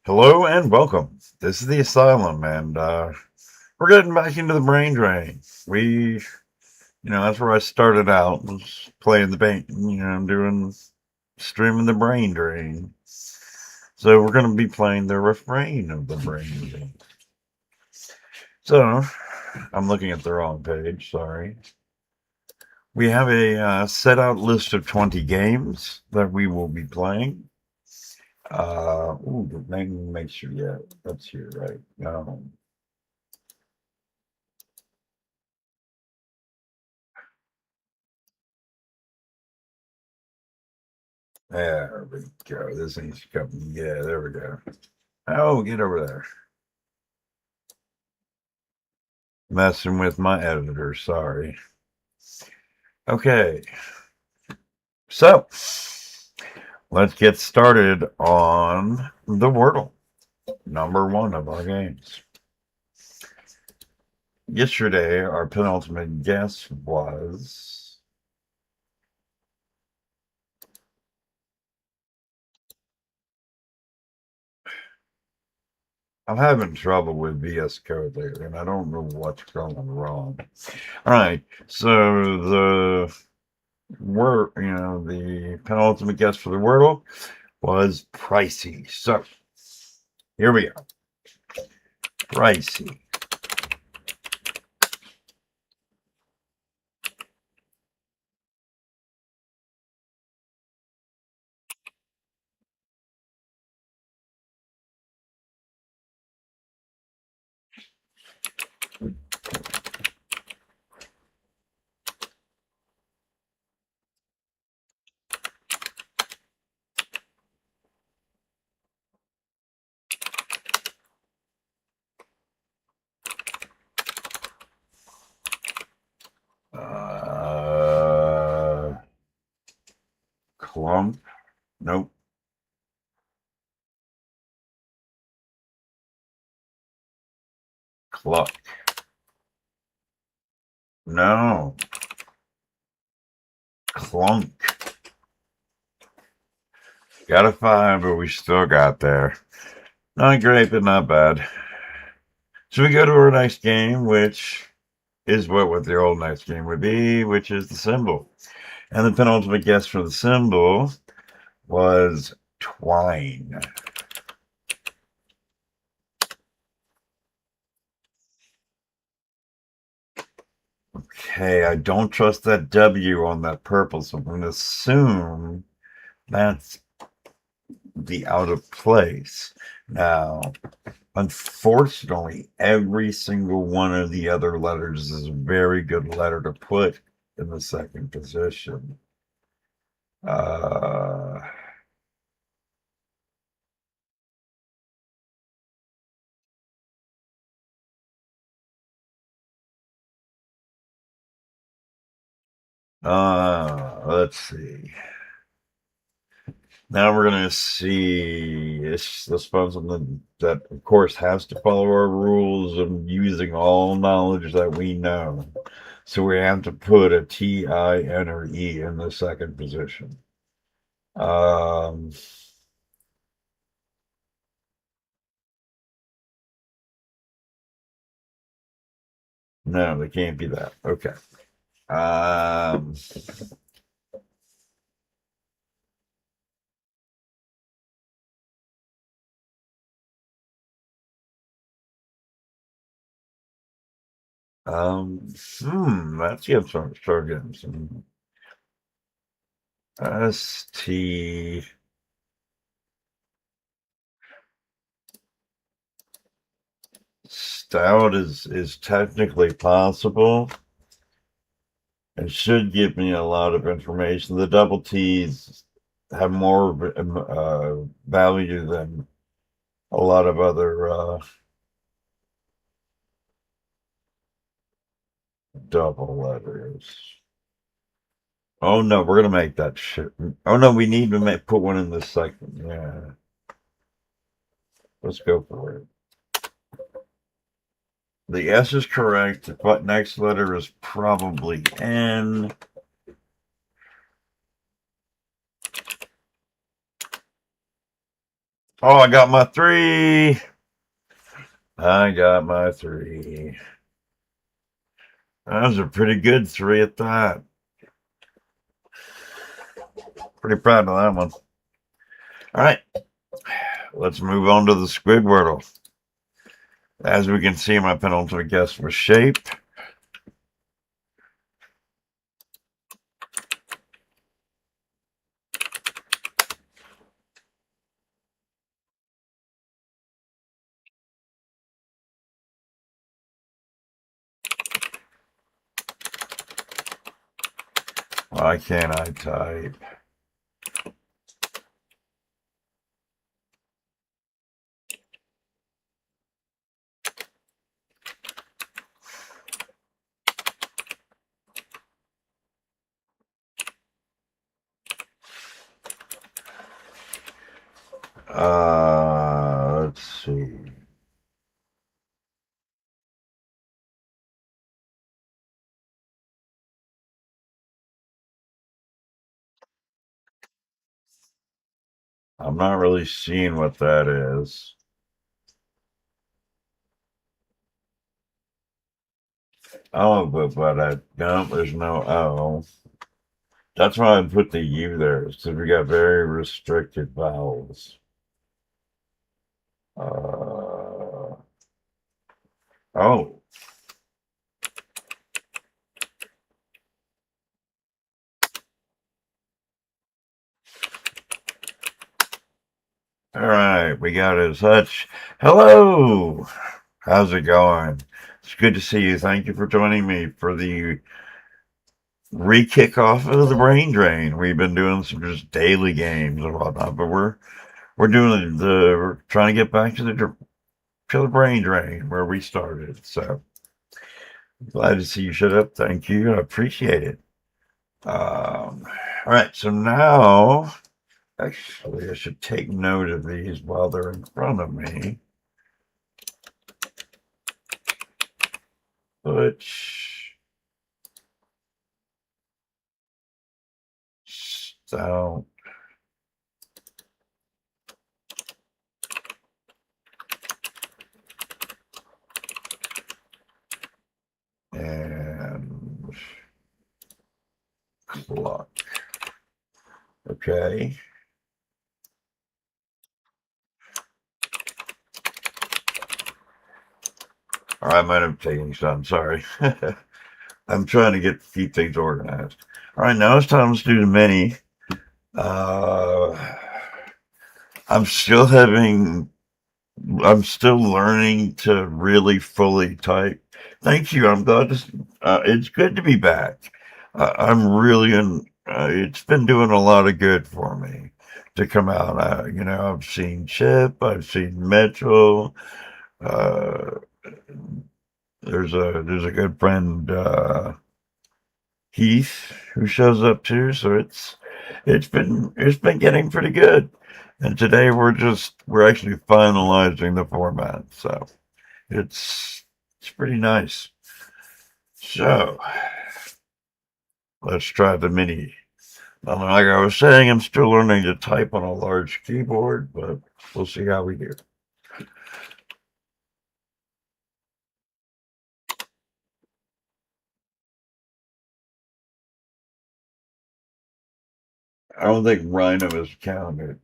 Hello and welcome. This is the Asylum, and we're getting back into the brain drain. That's where I started out, was playing the paint, streaming the brain drain. So we're going to be playing the refrain of the brain drain. So I'm looking at the wrong page, sorry. We have a set out list of 20 games that we will be playing. Let me make sure, yeah, that's here, right? There we go. This needs to come. Yeah, there we go. Oh, get over there. Messing with my editor. Sorry. Okay. So let's get started on the Wordle, number one of our games. Yesterday, our penultimate guess was I'm having trouble with VS Code lately, and I don't know what's going wrong. All right, so the penultimate guess for the Wordle was pricey. So here we go. Pricey. Clump. Nope. Cluck. No. Clunk. Got a 5, but we still got there. Not great, but not bad. So we go to our next game, which is what the old next game would be, which is the Symble. And the penultimate guess for the Symble was twine. Okay, I don't trust that W on that purple, so I'm going to assume that's the out of place. Now, unfortunately, every single one of the other letters is a very good letter to put in the second position. Uh, let's see. Now we're going to see. This one's something that, of course, has to follow our rules of using all knowledge that we know. So we have to put a T, I, N, or E in the second position. Um, no, they can't be that. Okay. Um, let's get start getting some ST. Stout is technically possible. It should give me a lot of information. The double T's have more value than a lot of other double letters. Oh no, we're gonna make that shit. Oh no, we need to put one in the second. Yeah, let's go for it. The S is correct. The next letter is probably N. Oh, I got my 3. I got my 3. That was a pretty good 3 at that. Pretty proud of that one. All right, let's move on to the Squidwordle. As we can see, my penultimate guess was shape. Why can't I type? Let's see. I'm not really seeing what that is. Oh, but I no, there's no O. That's why I put the U there, because we got very restricted vowels. Oh, all right, we got it. Such. Hello, how's it going? It's good to see you. Thank you for joining me for the re-kickoff of the Brain Drain. We've been doing some just daily games and whatnot, but we're doing we're trying to get back to the Brain Drain where we started. So glad to see you showed up. Thank you. I appreciate it. All right, so now actually I should take note of these while they're in front of me. Which so and clock. Okay. All right, I might have taken some. Sorry. I'm trying to keep things organized. All right, now it's time to do the mini. Uh, I'm still having I'm still learning to really fully type. Thank you. I'm glad it's good to be back. I'm really in. It's been doing a lot of good for me to come out. I've seen Chip. I've seen Metro. Uh, there's a good friend Heath who shows up too. So it's been getting pretty good. And today we're actually finalizing the format. So. It's pretty nice. So let's try the mini. Like I was saying, I'm still learning to type on a large keyboard, but we'll see how we do. I don't think Rhino is counted.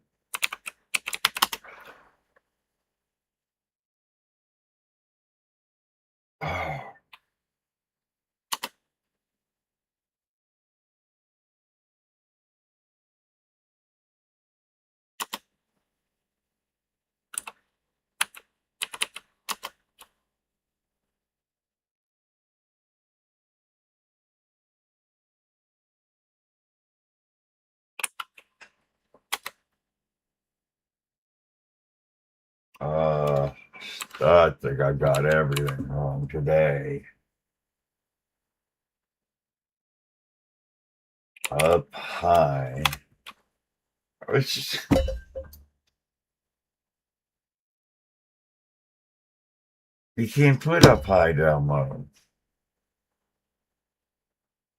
Uh, I think I got everything wrong today. Up high. It's just, you can't put up high down low.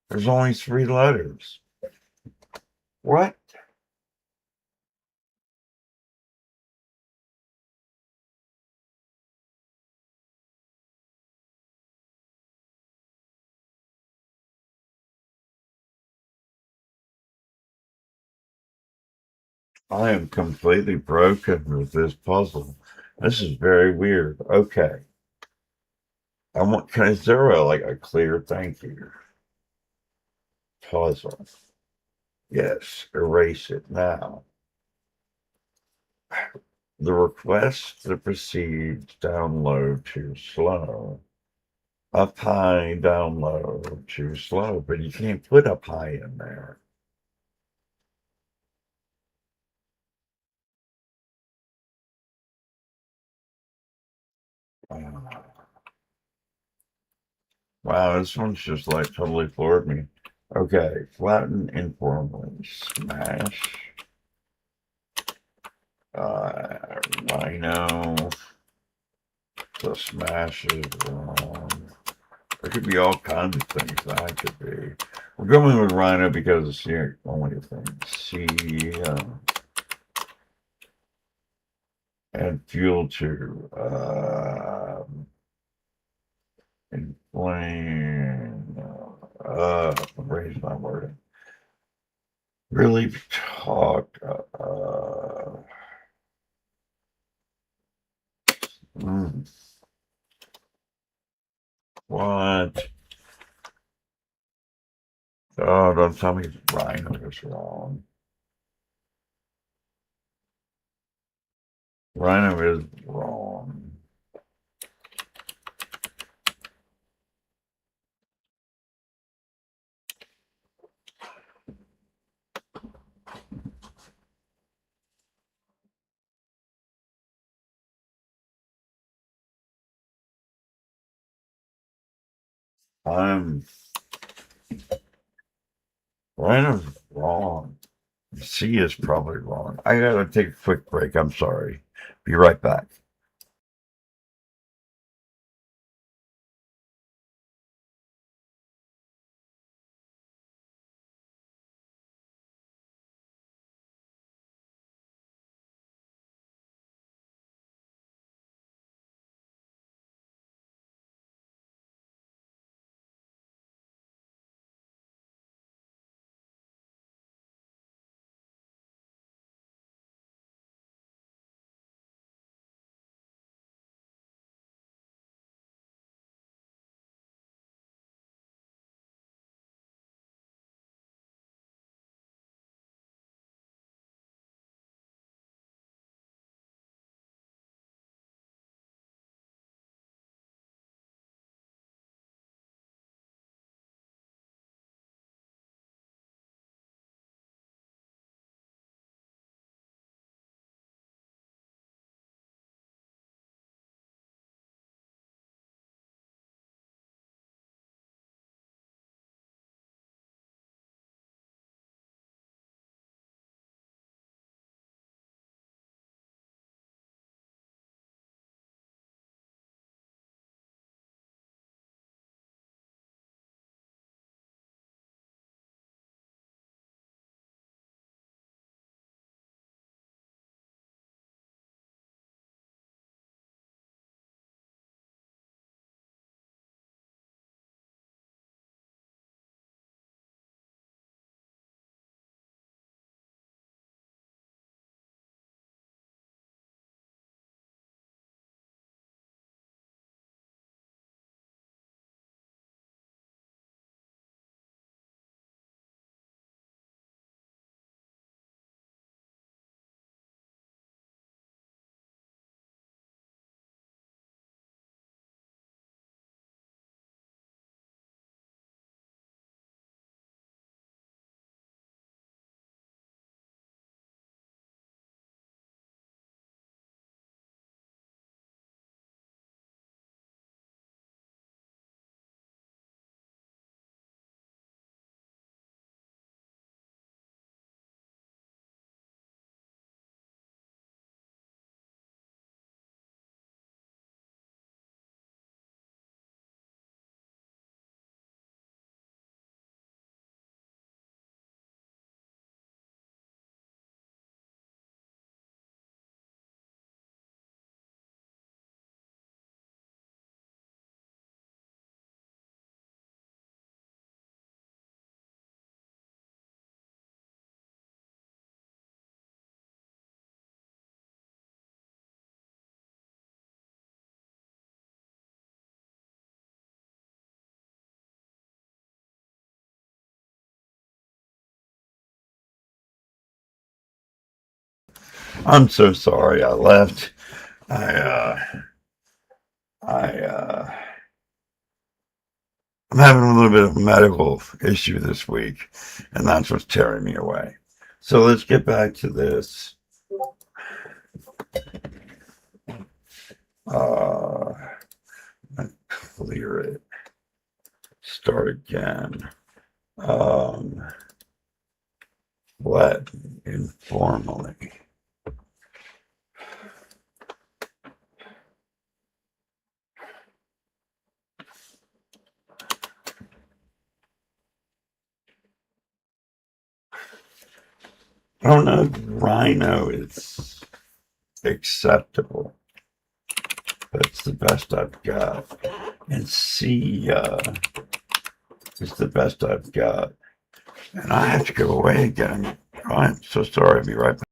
There's only 3 letters. What? I am completely broken with this puzzle. This is very weird. Okay. Is there like a clear thank you puzzle? Yes, erase it now. The request to proceed download too slow. Up high, download too slow, but you can't put up high in there. Uh, wow, this one's just like totally floored me. Okay, flatten informally. Smash. Rhino. The smash is wrong. There could be all kinds of things that could be. We're going with Rhino because it's the only thing. C and fuel to inflame. Raise my wording. Really talk. Mm, what? Oh, don't tell me Rhino is wrong. Rhino is wrong. I'm Rhino's wrong. C is probably wrong. I gotta take a quick break. I'm sorry. Be right back. I'm so sorry I left. I I'm having a little bit of a medical issue this week, and that's what's tearing me away. So let's get back to this. Uh, Clear it. Start again. Let informally. I don't know if Rhino is acceptable. That's the best I've got. And C is the best I've got. And I have to go away again. I'm so sorry. I'll be right back.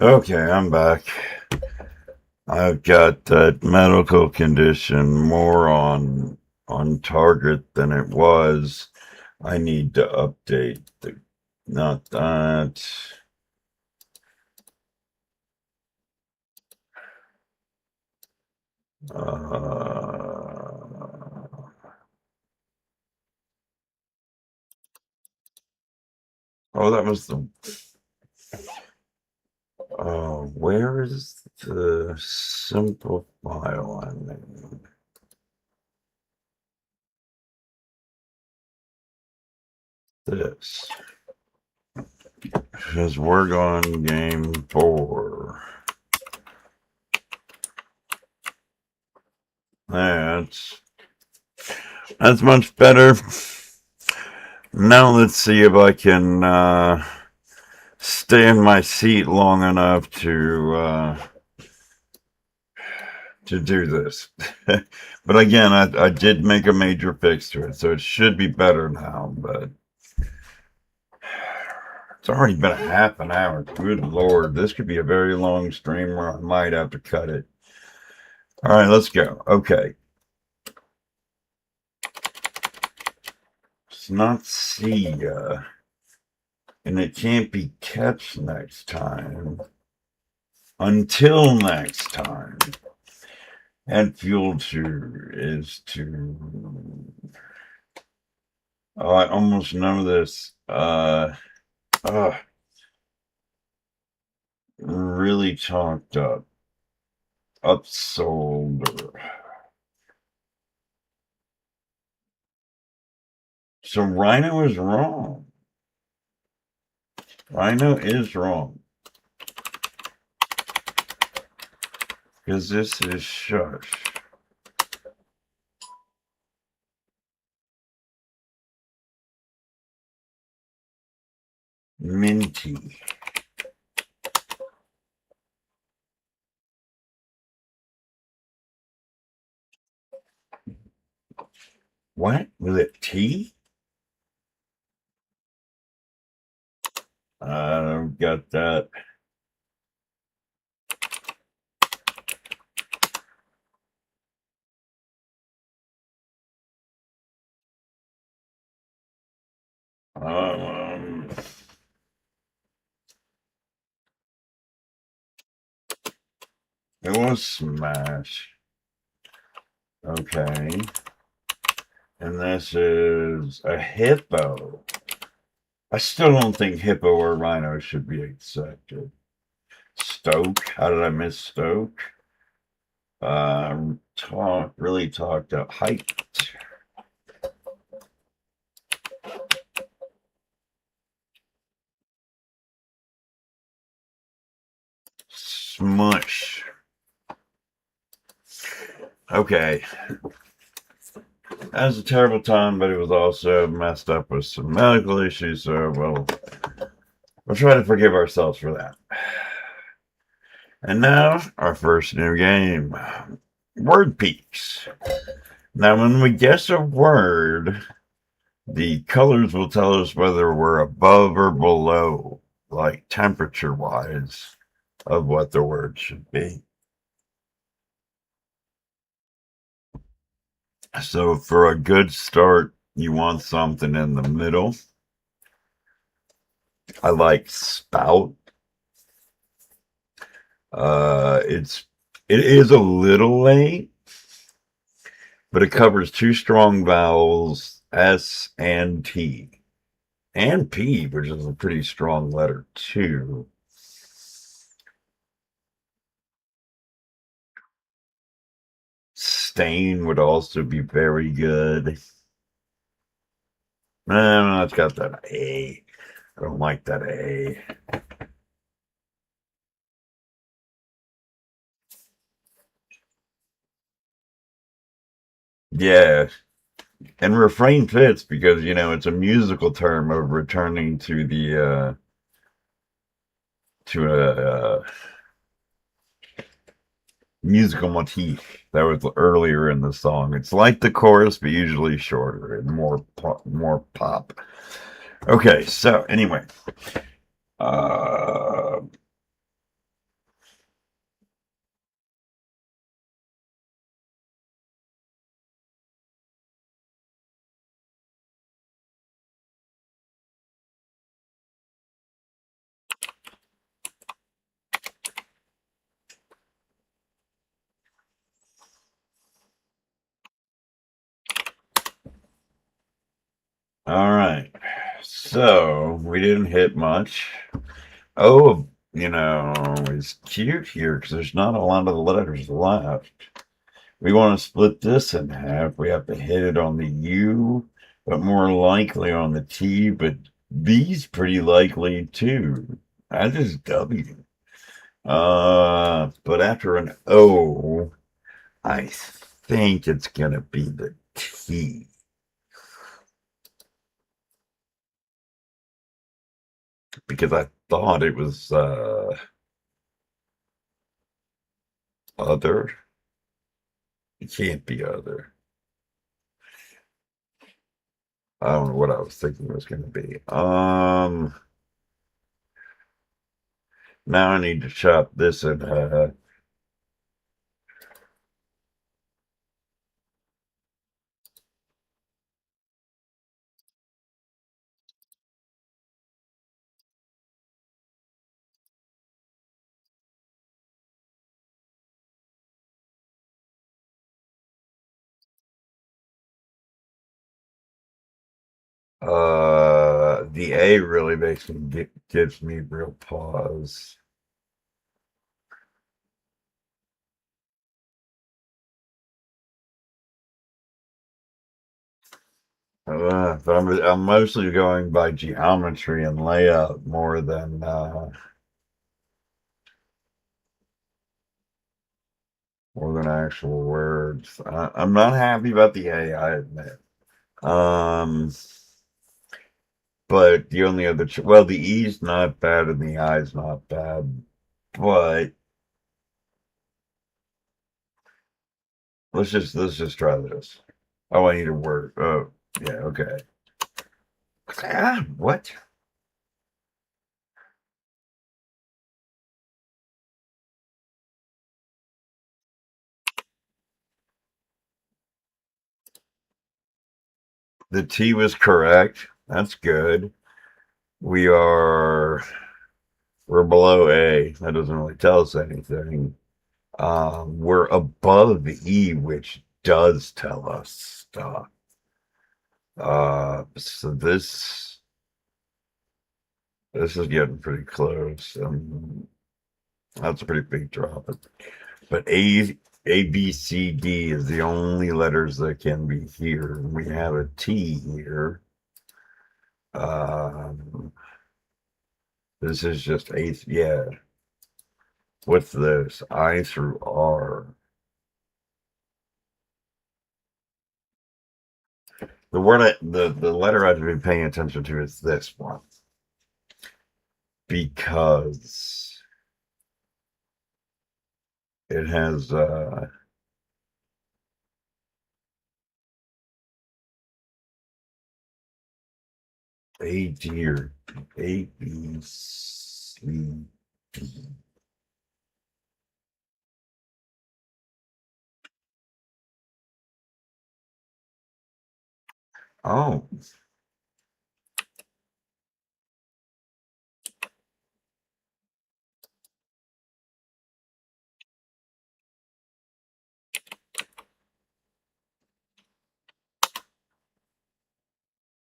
Okay, I'm back. I've got that medical condition more on target than it was. I need to update the, not that. Oh, that was the. Where is the simple file I made? This. Because we're going game 4. That's much better. Now let's see if I can stay in my seat long enough to do this. But again, I did make a major fix to it, so it should be better now, but it's already been a half an hour. Good Lord, this could be a very long stream where I might have to cut it. All right, let's go. Okay. It's not see, and it can't be catch next time. Until next time. And fuel to is to. Oh, I almost know this. Really talked up. Upsold. So Rhino is wrong. Rhino is wrong. Because this is shush. Minty. What? Was it tea? I don't got that. It was smash. Okay. And this is a hippo. I still don't think hippo or rhino should be accepted. Stoke. How did I miss Stoke? Really talked up. Height. Smush. Okay. That was a terrible time, but it was also messed up with some medical issues, so we'll try to forgive ourselves for that. And now, our first new game. Word peaks. Now, when we guess a word, the colors will tell us whether we're above or below, like temperature-wise, of what the word should be. So for a good start, you want something in the middle. I like spout. It is a little late, but it covers 2 strong vowels, S and T, and P, which is a pretty strong letter too. Stain would also be very good. No, it's got that A. I don't like that A. Yeah. And refrain fits because, it's a musical term of returning to the, to a musical motif that was earlier in the song. It's like the chorus, but usually shorter and more pop. Okay, so anyway. All right. So we didn't hit much. Oh, it's cute here because there's not a lot of the letters left. We want to split this in half. We have to hit it on the U, but more likely on the T, but B's pretty likely too. That is W. But after an O, I think it's gonna be the T. Because I thought it was other. It can't be other. I don't know what I was thinking it was gonna be. Now I need to chop this in half. The A really gives me real pause. But I'm mostly going by geometry and layout more than actual words. I'm not happy about the A, I admit. Um, but the only other well, the E's not bad and the I's not bad. But let's just try this. Oh, I need a word. Oh, yeah, okay. Ah, what? The T was correct. That's good. We are we're below A. That doesn't really tell us anything. We're above E, which does tell us stuff. So this is getting pretty close. That's a pretty big drop. But A, B, C, D is the only letters that can be here. We have a T here. Um, this is just A. Yeah. What's this? I through R. The letter I've been paying attention to is this one because it has A, D, or A, B, C, D. Oh,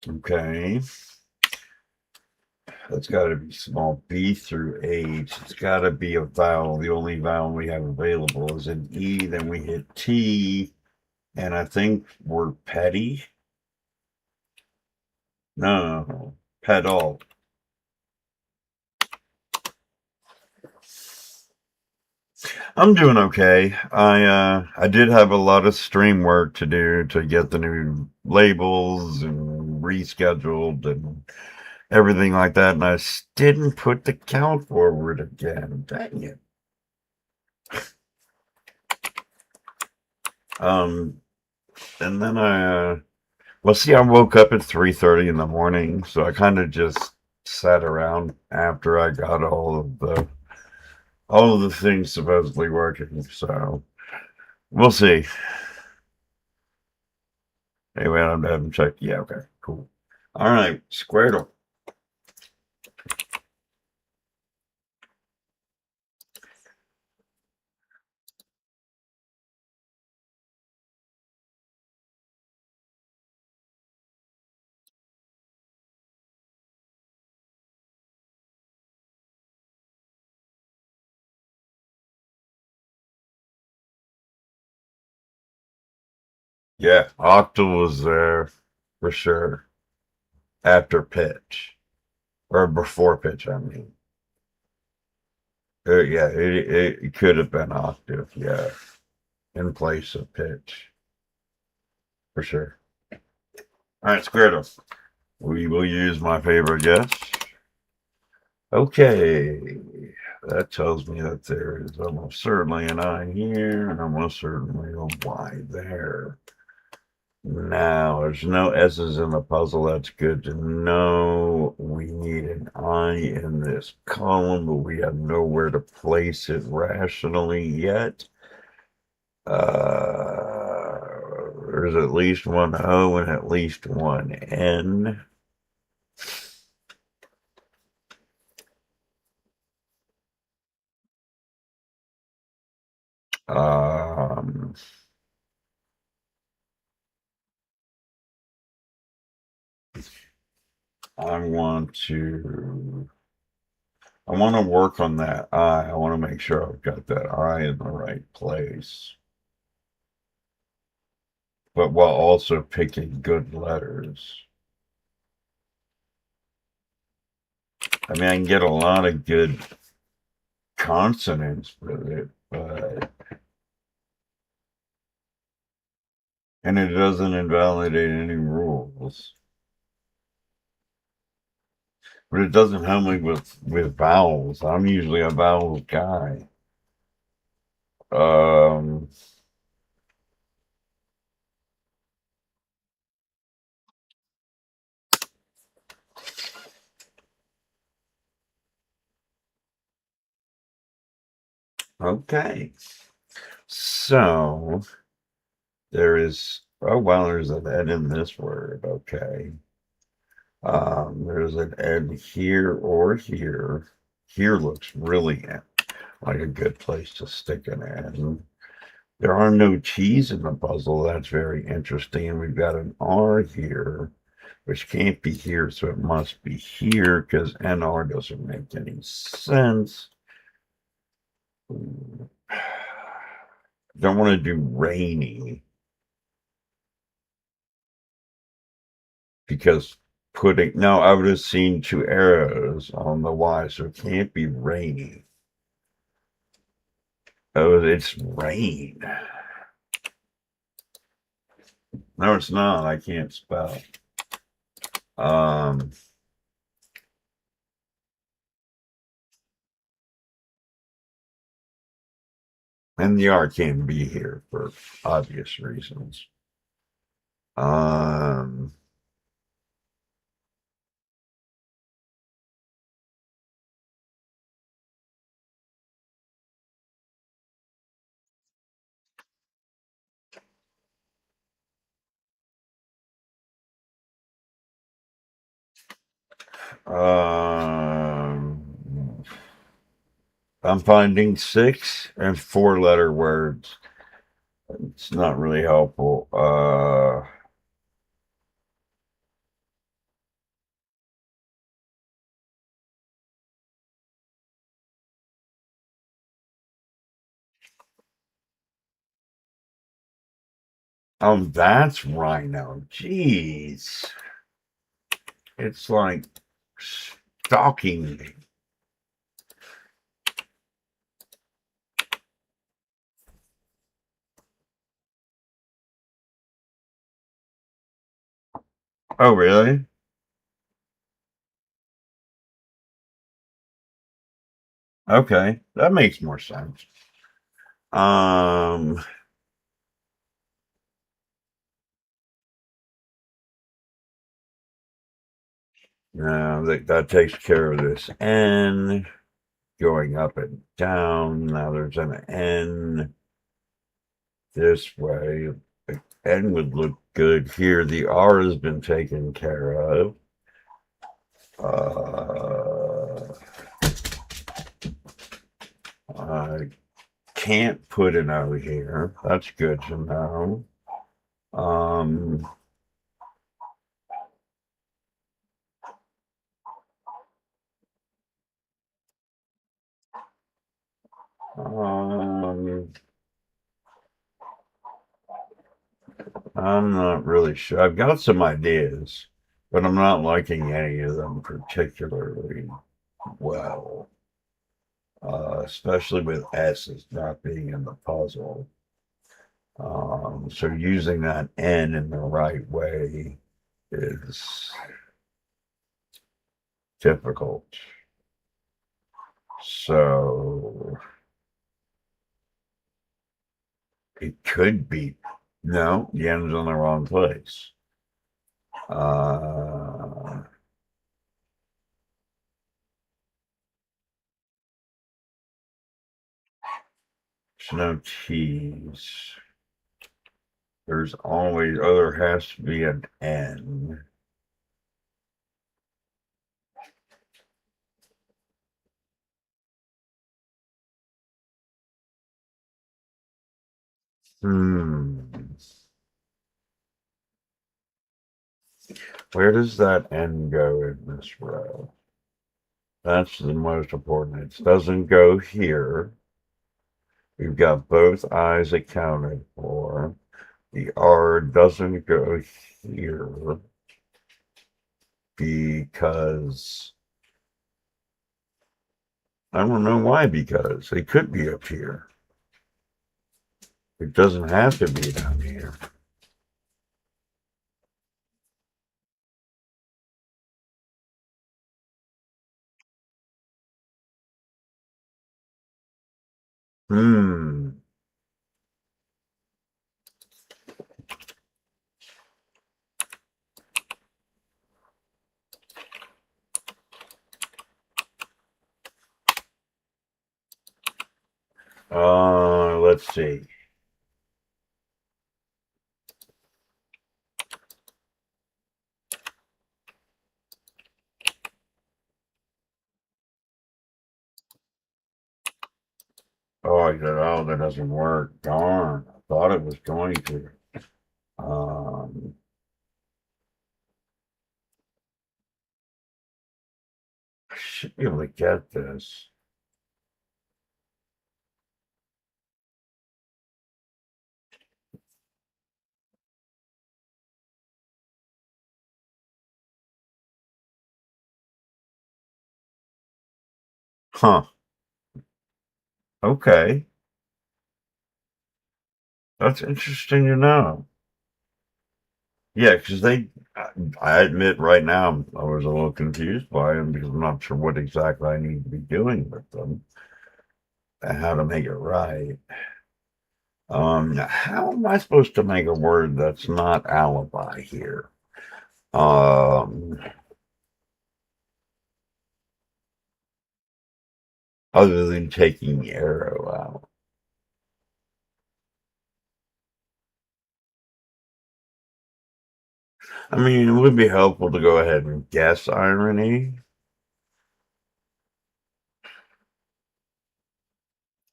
okay. That's got to be small b through H. It's got to be a vowel. The only vowel we have available is an E. Then we hit T, and I think we're petty. No, pedal. I'm doing okay. I did have a lot of stream work to do to get the new labels and rescheduled and everything like that, and I didn't put the count forward again. Dang it. Um, and then well, see, I woke up at 3:30 in the morning, so I kind of just sat around after I got all of the things supposedly working. So we'll see. Anyway, I haven't checked. Yeah, okay, cool. All right, Squardle. Yeah, octal was there for sure. After pitch. Or before pitch, I mean. Yeah, it could have been octave, yeah. In place of pitch. For sure. Alright, Squirtle. We will use my favorite guess. Okay. That tells me that there is almost certainly an I here and almost certainly a Y there. Now, there's no S's in the puzzle. That's good to know. We need an I in this column, but we have nowhere to place it rationally yet. There's at least one O and at least one N. Um, I want to work on that I. I want to make sure I've got that I in the right place, but while also picking good letters. I mean, I can get a lot of good consonants with it, but and it doesn't invalidate any rules. But it doesn't help me with vowels. I'm usually a vowels guy. Um, okay. So there is, oh well, there's an N in this word. Okay. There's an N here or here. Here looks really like a good place to stick an N. There are no T's in the puzzle. That's very interesting. And we've got an R here, which can't be here, so it must be here because NR doesn't make any sense. Don't want to do rainy because no, I would have seen two arrows on the Y, so it can't be rainy. Oh, it's rain. No, it's not. I can't spell. Um, and the R can't be here for obvious reasons. Um, um, I'm finding 6 and 4-letter words. It's not really helpful. Oh, that's rhino. Jeez. It's like stalking me. Oh, really? Okay, that makes more sense. Um, no, that takes care of this N going up and down. Now there's an N this way. The N would look good here. The R has been taken care of. I can't put an O here. That's good to know. Um, um, I'm not really sure. I've got some ideas, but I'm not liking any of them particularly well. Especially with S's not being in the puzzle. So using that N in the right way is difficult. So it could be, no, the N's in the wrong place. There's no T's. There's always, oh, there has to be an N. Where does that N go in this row? That's the most important. It doesn't go here. We've got both I's accounted for. The R doesn't go here because I don't know why, because it could be up here. It doesn't have to be down here. Hmm. Let's see. Oh, that doesn't work. Darn. I thought it was going to. Um, I should be able to get this. Huh. Okay. That's interesting to know. Yeah, because I admit right now I was a little confused by them because I'm not sure what exactly I need to be doing with them and how to make it right. How am I supposed to make a word that's not alibi here? Other than taking the arrow out. I mean, it would be helpful to go ahead and guess irony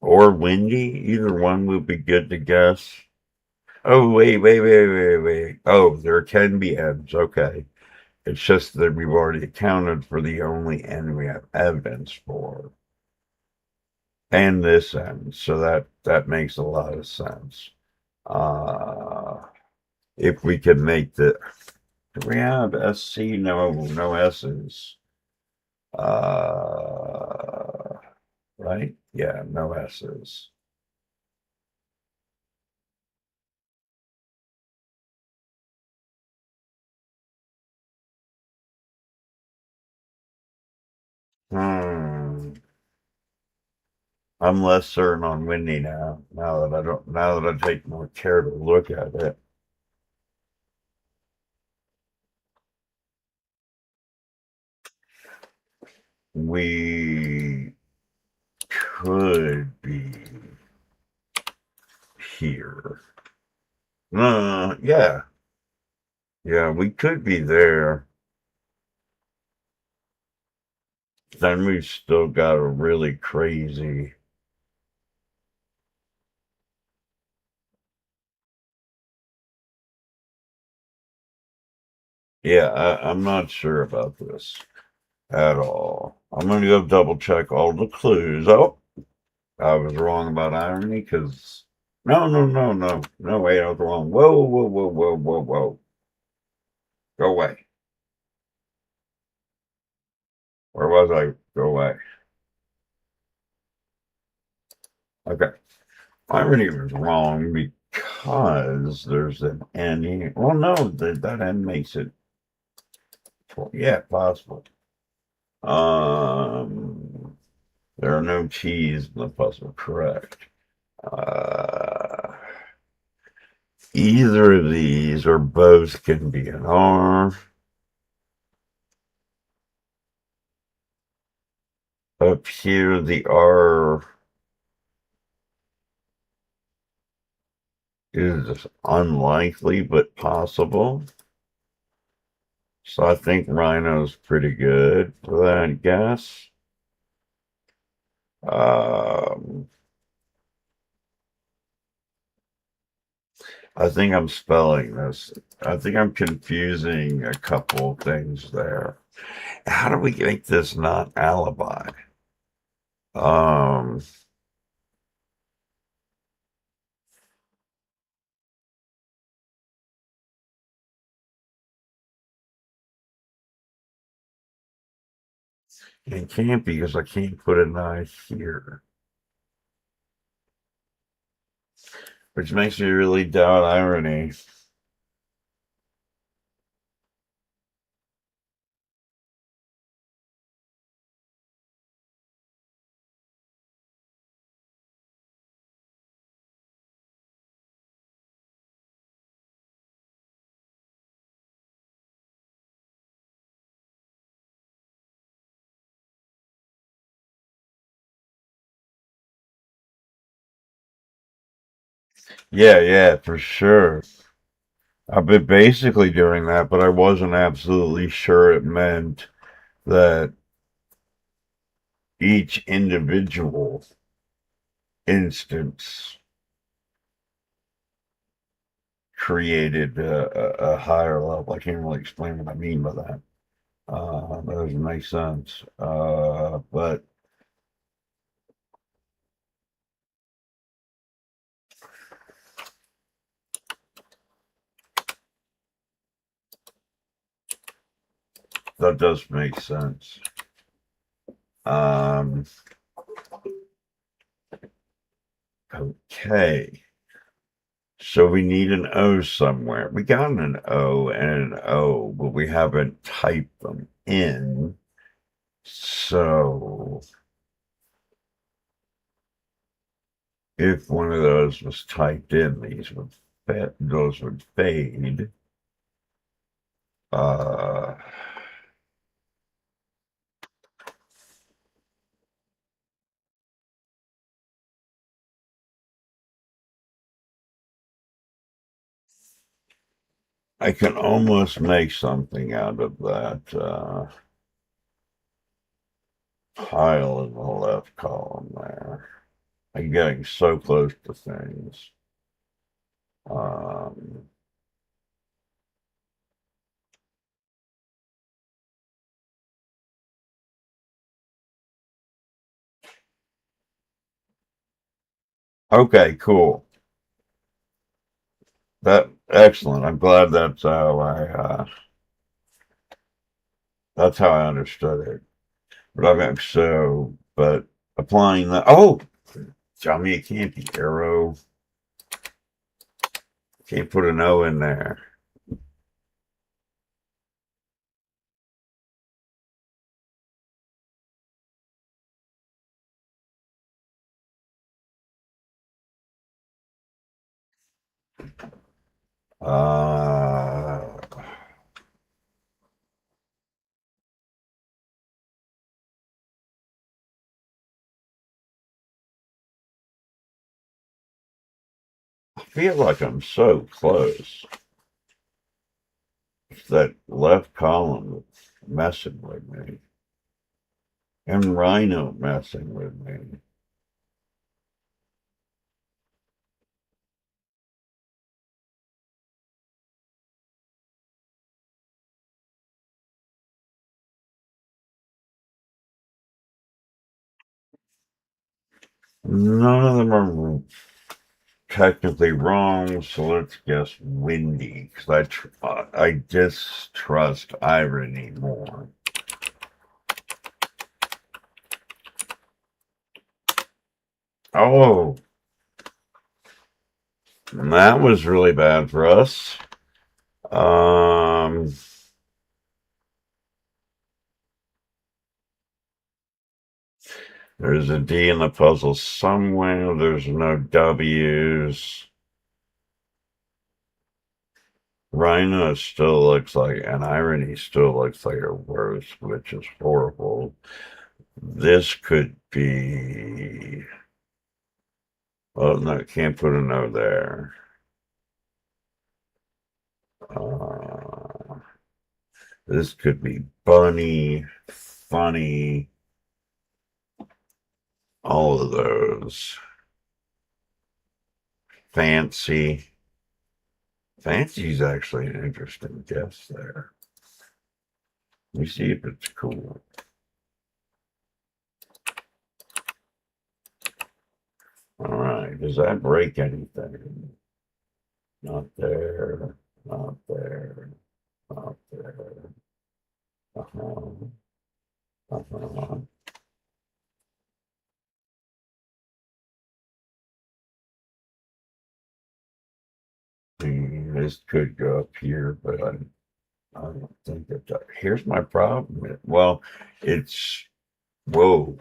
or windy. Either one would be good to guess. Oh, wait. Oh, there can be ends. Okay. It's just that we've already accounted for the only end we have evidence for. And this end. So that makes a lot of sense. If we can make the, do we have SC? No S's. Right? Yeah, no S's. Hmm. I'm less certain on windy now. Now that I take more care to look at it. We could be here. Yeah. Yeah, we could be there. Then we've still got a really crazy. Yeah, I'm not sure about this at all. I'm going to go double check all the clues. Oh, I was wrong about irony because No, no, no, no. No, wait, I was wrong. Whoa, whoa, whoa, whoa, whoa, whoa. Go away. Where was I? Go away. Okay. Irony was wrong because there's an N here. Well, no, that N makes it. Yeah, possible. Um, there are no T's in the puzzle, correct. Uh, either of these or both can be an R. Up here, the R is unlikely but possible. So I think Rhino's pretty good for that guess. Um, I think I'm spelling this. I think I'm confusing a couple things there. How do we make this not alibi? Um, it can't be because I can't put an I here, which makes me really doubt irony. Yeah, yeah, for sure. I've been basically doing that, but I wasn't absolutely sure it meant that each individual instance created a higher level. I can't really explain what I mean by that. That doesn't make sense. But that does make sense. Um, okay. So we need an O somewhere. We got an O and an O, but we haven't typed them in. So if one of those was typed in, those would fade. Uh, I can almost make something out of that pile in the left column there. I'm getting so close to things. Um, okay, cool. That excellent. I'm glad that's how I understood it. But I mean, but applying the tell me it can't be arrow. Can't put an O in there. I feel like I'm so close. It's that left column that's messing with me. And Rhino messing with me. None of them are technically wrong, so let's guess windy, because I distrust irony more. Oh, that was really bad for us. There's a D in the puzzle somewhere. There's no W's. Rhino still looks like, and irony still looks like a roast, which is horrible. This could be. Oh, no, can't put a no there. This could be bunny, funny, all of those. Fancy. Fancy's actually an interesting guess there. Let me see if it's cool. All right, does that break anything? Not there, not there, not there. This could go up here, but I don't think it does. Here's my problem. Well, it's, whoa.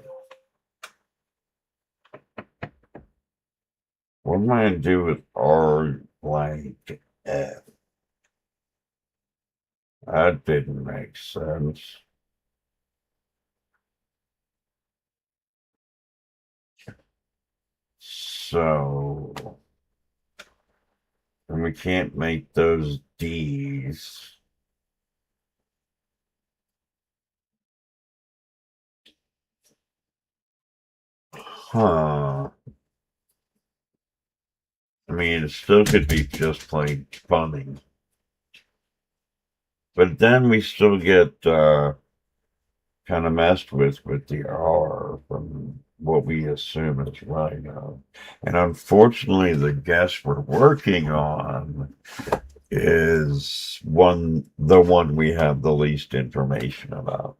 What am I going to do with R blank F? That didn't make sense. So, and we can't make those D's. Huh. I mean, it still could be just plain funny. But then we still get kind of messed with the R from what we assume is Rhino. And unfortunately, the guess we're working on is the one we have the least information about.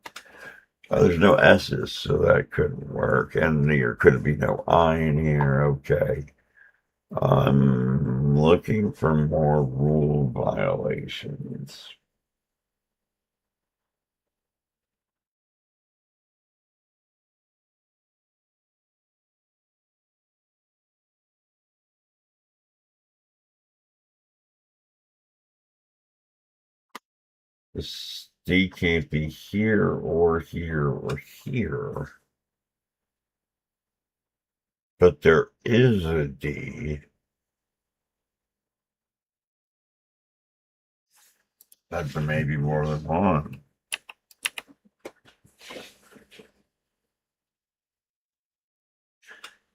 There's no S's, so that couldn't work. And there could be no I in here. Okay. I'm looking for more rule violations. This D can't be here or here or here. But there is a D. That's maybe more than one.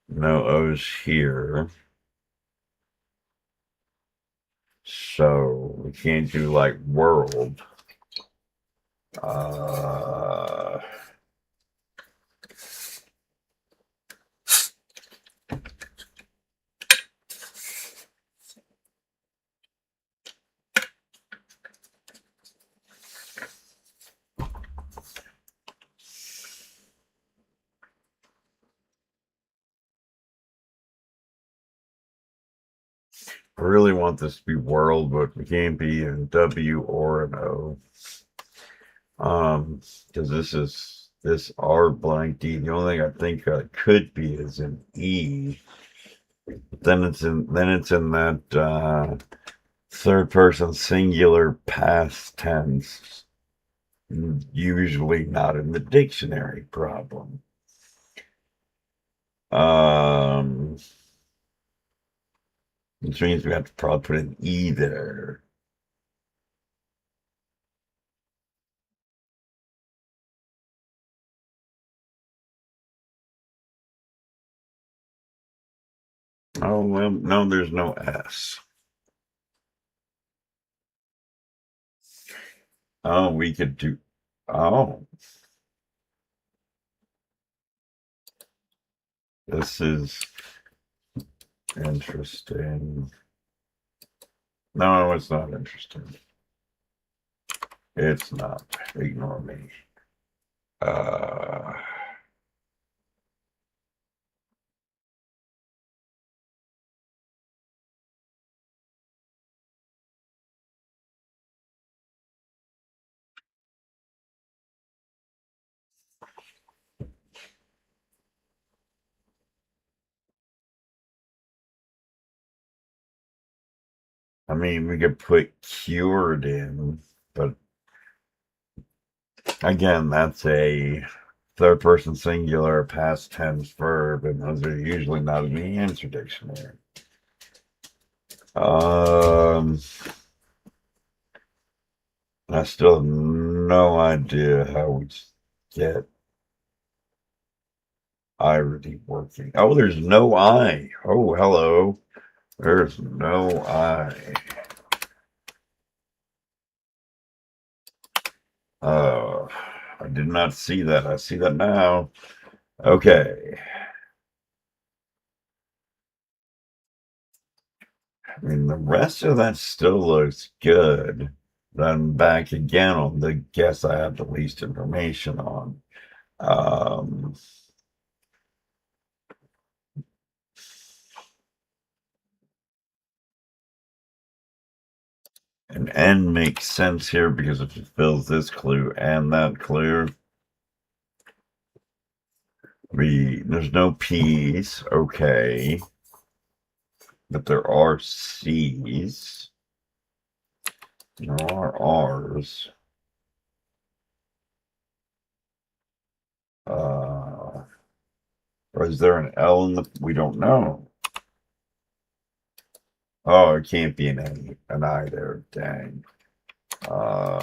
No O's here. So we can't do like world. I really want this to be world, but we can't be in W or an O. Because this R blank D. The only thing I think I could be is an E. But then it's in that third person singular past tense. Usually not in the dictionary problem. Which means we have to probably put an E there. Oh, well, no, there's no S. Oh, we could do, oh. This is Interesting. No, it's not interesting. It's not. Ignore me. I mean, we could put cured in, but again, that's a third person singular past tense verb, and those are usually not in the answer dictionary. I still have no idea how we get irony working. Oh, there's no I. Oh, hello. There's no I. I did not see that. I see that now. Okay. I mean, the rest of that still looks good. Then back again on the guess I have the least information on. Um, an N makes sense here because it fulfills this clue and that clue. There's no P's, okay, but there are C's. There are R's. Or is there an L in the? We don't know. Oh, it can't be an I there. Dang. Oh,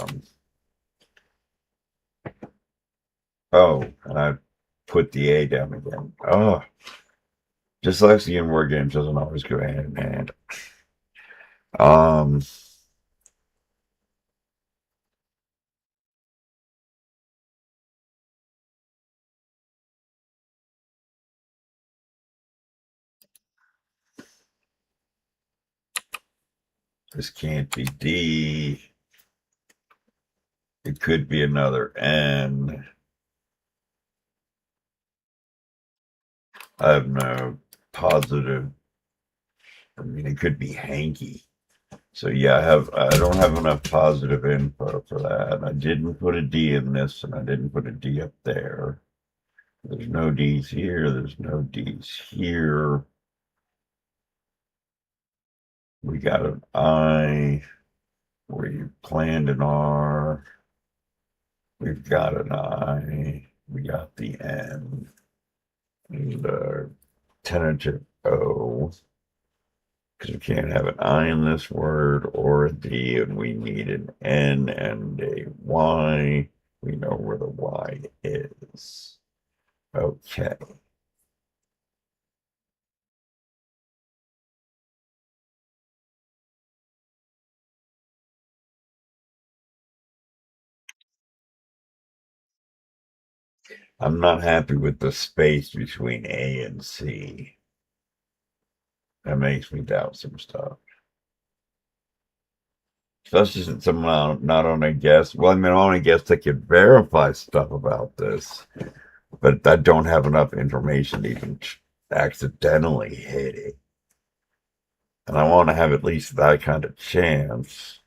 and I put the A down again. Oh, dyslexia in word games doesn't always go hand in hand. This can't be D. It could be another N. I have no positive. I mean, it could be hanky. So yeah, I don't have enough positive info for that. I didn't put a D in this, and I didn't put a D up there. There's no D's here. There's no D's here. We got an I. We planned an R. We've got an I. We got the N. And tentative O. Because we can't have an I in this word or a D, and we need an N and a Y. We know where the Y is. Okay. I'm not happy with the space between A and C. That makes me doubt some stuff. Especially since I'm not on a guess. Well, I mean, on a guess they could verify stuff about this, but I don't have enough information to even accidentally hit it. And I want to have at least that kind of chance.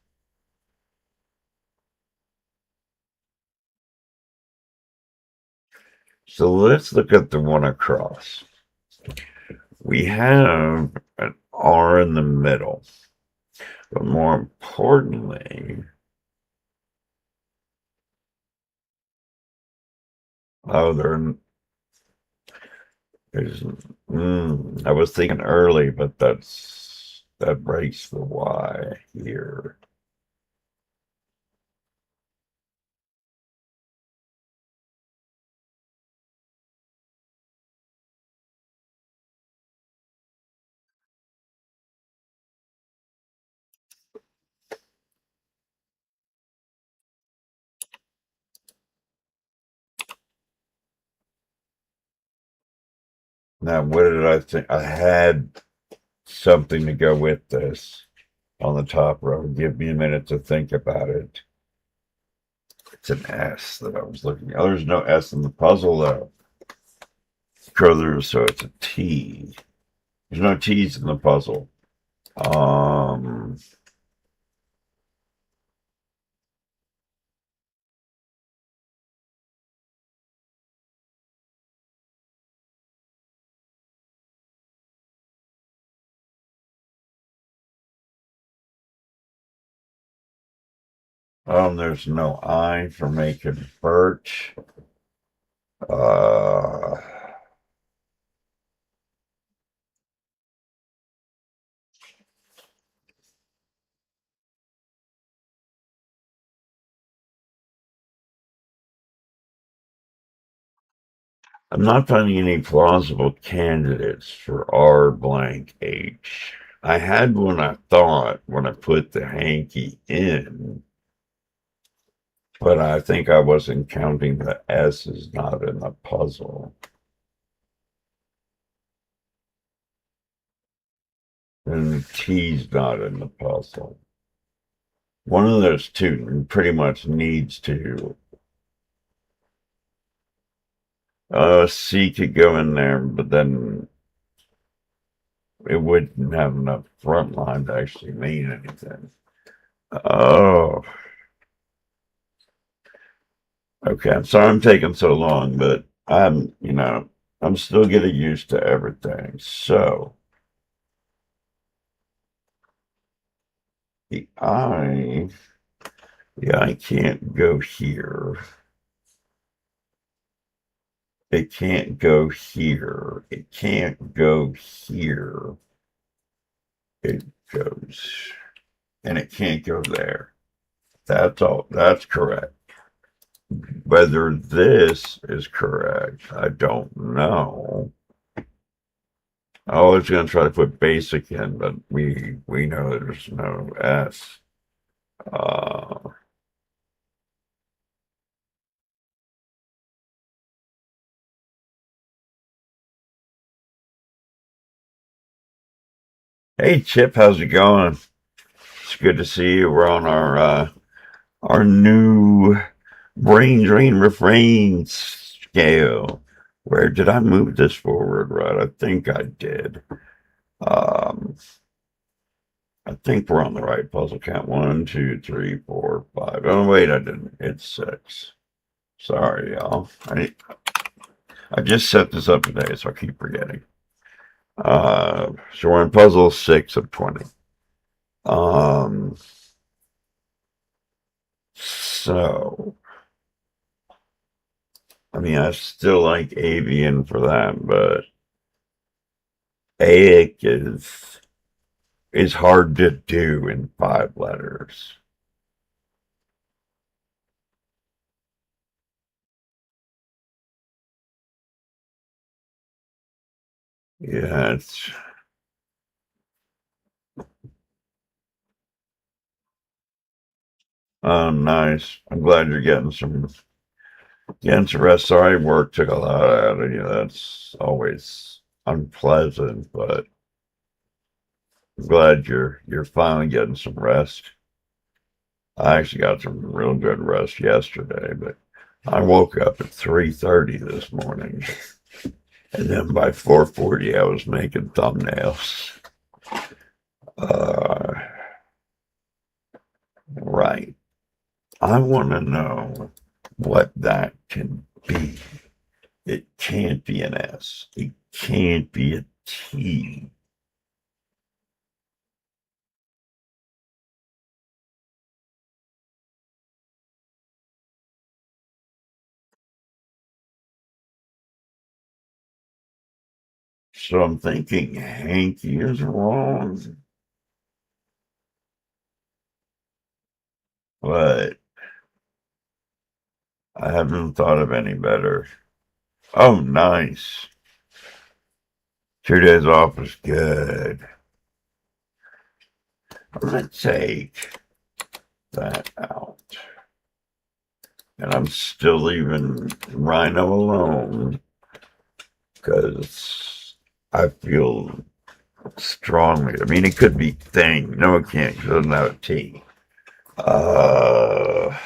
So let's look at the one across. We have an R in the middle. But more importantly, oh, there's, I was thinking early, but that breaks the Y here. Now, what did I think? I had something to go with this on the top row. Give me a minute to think about it. It's an S that I was looking at. Oh, there's no S in the puzzle, though. So it's a T. There's no T's in the puzzle. There's no I for making birch. Uh, I'm not finding any plausible candidates for R blank H. I had one I thought when I put the hanky in, but I think I wasn't counting the S is not in the puzzle. And the T's not in the puzzle. One of those two pretty much needs to. C could go in there, but then it wouldn't have enough front line to actually mean anything. Oh. Okay, I'm sorry I'm taking so long, but I'm still getting used to everything. So the I can't go here. It can't go here. It can't go here. It goes, and it can't go there. That's all. That's correct. Whether this is correct, I don't know. I was going to try to put basic in, but we know there's no S. Hey Chip, how's it going? It's good to see you. We're on our new Brain Drain Refrain scale. Where did I move this forward? Right, I think I did. I think we're on the right puzzle count. 1, 2, 3, 4, 5. Oh wait, I didn't. It's 6. Sorry, y'all. I just set this up today, so I keep forgetting. So we're in puzzle 6 of 20. So I mean, I still like avian for that, but aic is hard to do in 5 letters. Yeah, it's nice. I'm glad you're getting some rest. Sorry, work took a lot out of you. That's always unpleasant, but I'm glad you're finally getting some rest. I actually got some real good rest yesterday, but I woke up at 3:30 this morning, and then by 4:40 I was making thumbnails. Right. I want to know what that can be. It can't be an S. It can't be a T. So I'm thinking hanky is wrong, but I haven't thought of any better. Oh, nice. 2 days off is good. I'm going to take that out. And I'm still leaving Rhino alone because I feel strongly. I mean, it could be thing. No, it can't. It doesn't have a T. Uh,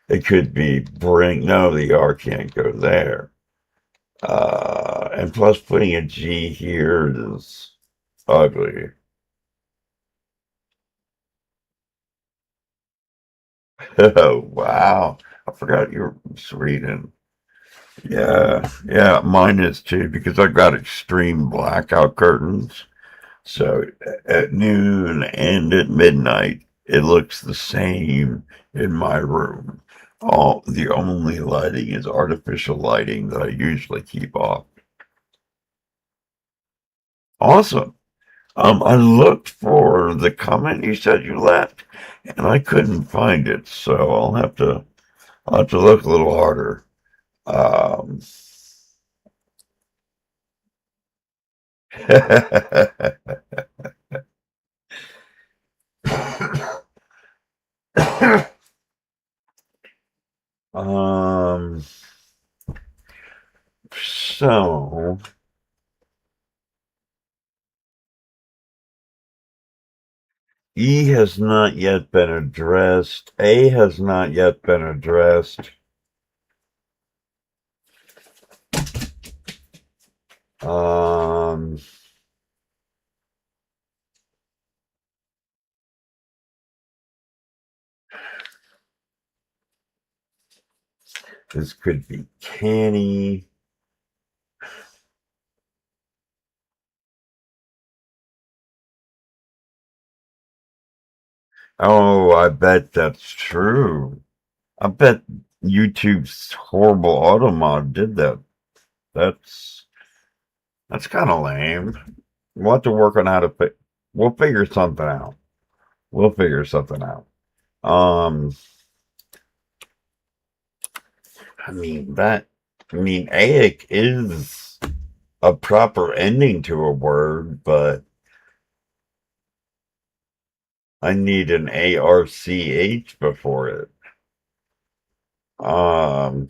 it could be bring. No, the R can't go there. And plus, putting a G here is ugly. Oh, wow. I forgot you were from Sweden. Yeah, yeah, mine is too because I've got extreme blackout curtains. So at noon and at midnight, it looks the same in my room. All the only lighting is artificial lighting that I usually keep off. Awesome. I looked for the comment you said you left, and I couldn't find it. So I'll have to look a little harder. Um, um, so E has not yet been addressed. A has not yet been addressed. Um, this could be canny. Oh, I bet that's true. I bet YouTube's horrible auto mod did that. That's that's kind of lame. We'll have to work on how to pick. We'll figure something out. We'll figure something out. Um, I mean that. I mean, AIC is a proper ending to a word, but I need an ARCH before it. Um,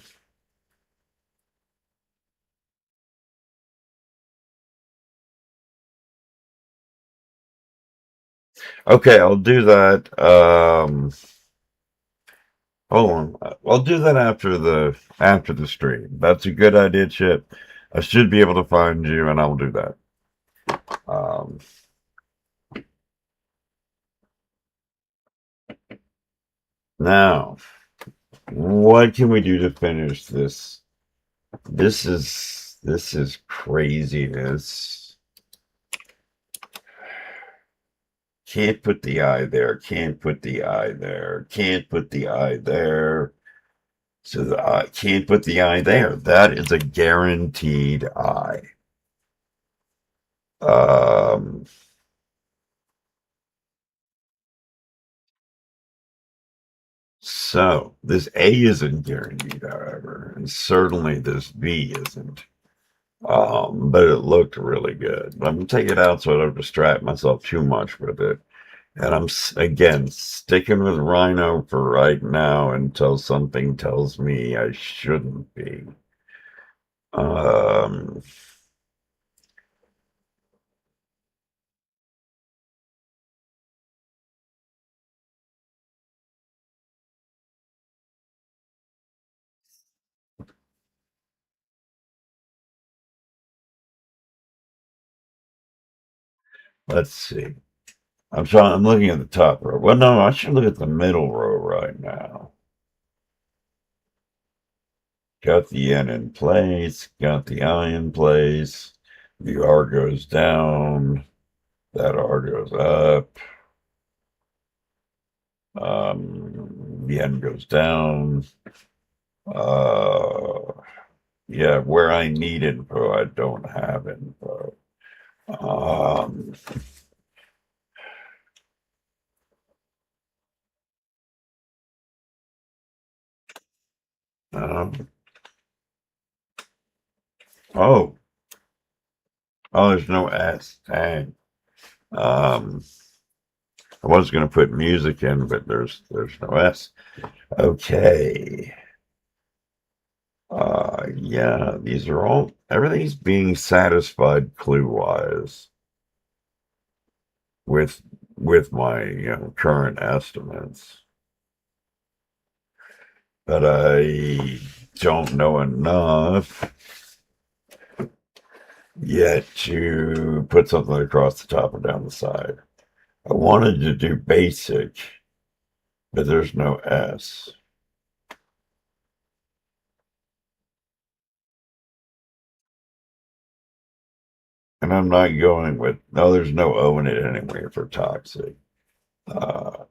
okay, I'll do that. Hold on. I'll do that after the stream. That's a good idea, Chip. I should be able to find you, and I'll do that. Um, now, what can we do to finish this? This is craziness. Can't put the I there. Can't put the I there. Can't put the I there. So the I can't put the I there. That is a guaranteed I. Um, so this A isn't guaranteed, however, and certainly this B isn't. But it looked really good. I'm gonna take it out so I don't distract myself too much with it. And I'm again sticking with Rhino for right now until something tells me I shouldn't be. Um, let's see. I'm looking at the top row. Well, no, I should look at the middle row right now. Got the N in place, got the I in place, the R goes down, that R goes up, the N goes down. Uh, yeah, where I need info, I don't have info. Um, um, oh, oh, there's no S. Dang. Um, I was going to put music in, but there's no S. Okay. Yeah, these are all everything's being satisfied clue wise. with my current estimates, but I don't know enough yet to put something across the top or down the side. I wanted to do basic, but there's no S. And I'm not going with, no, there's no O in it anyway for toxic. Uh,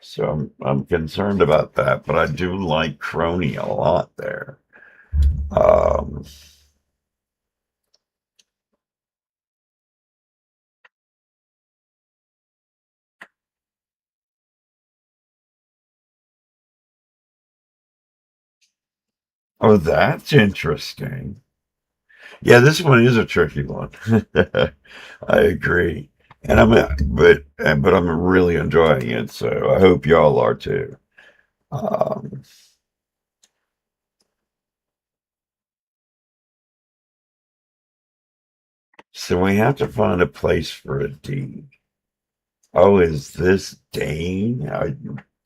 so I'm concerned about that, but I do like crony a lot there. Um, oh, that's interesting. Yeah, this one is a tricky one. I agree, and but I'm really enjoying it. So I hope y'all are too. Um, so we have to find a place for a D. Oh, is this Dane?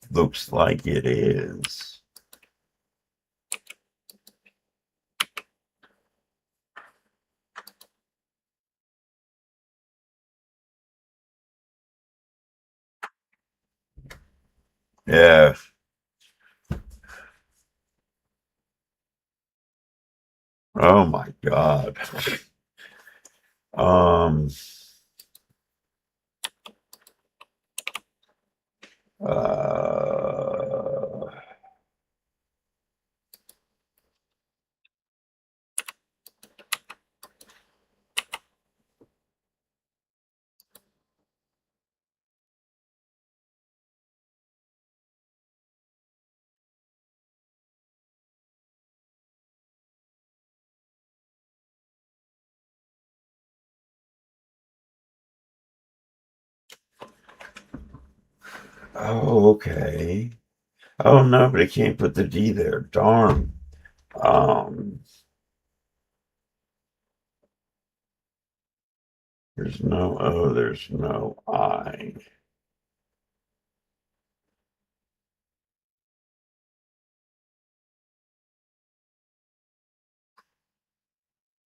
Looks like it is. Yeah. Oh my God. Um. Uh. Oh, okay. Oh no, but I can't put the D there. Darn. Um. There's no O. There's no I.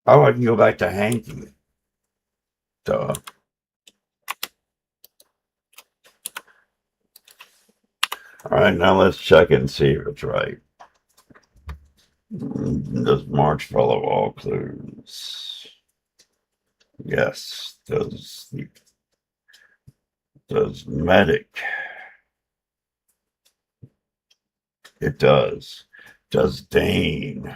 Oh, I can go back to Hanky. Duh. All right, now let's check it and see if it's right. Does March follow all clues? Yes. Does medic? It does. Does Dane?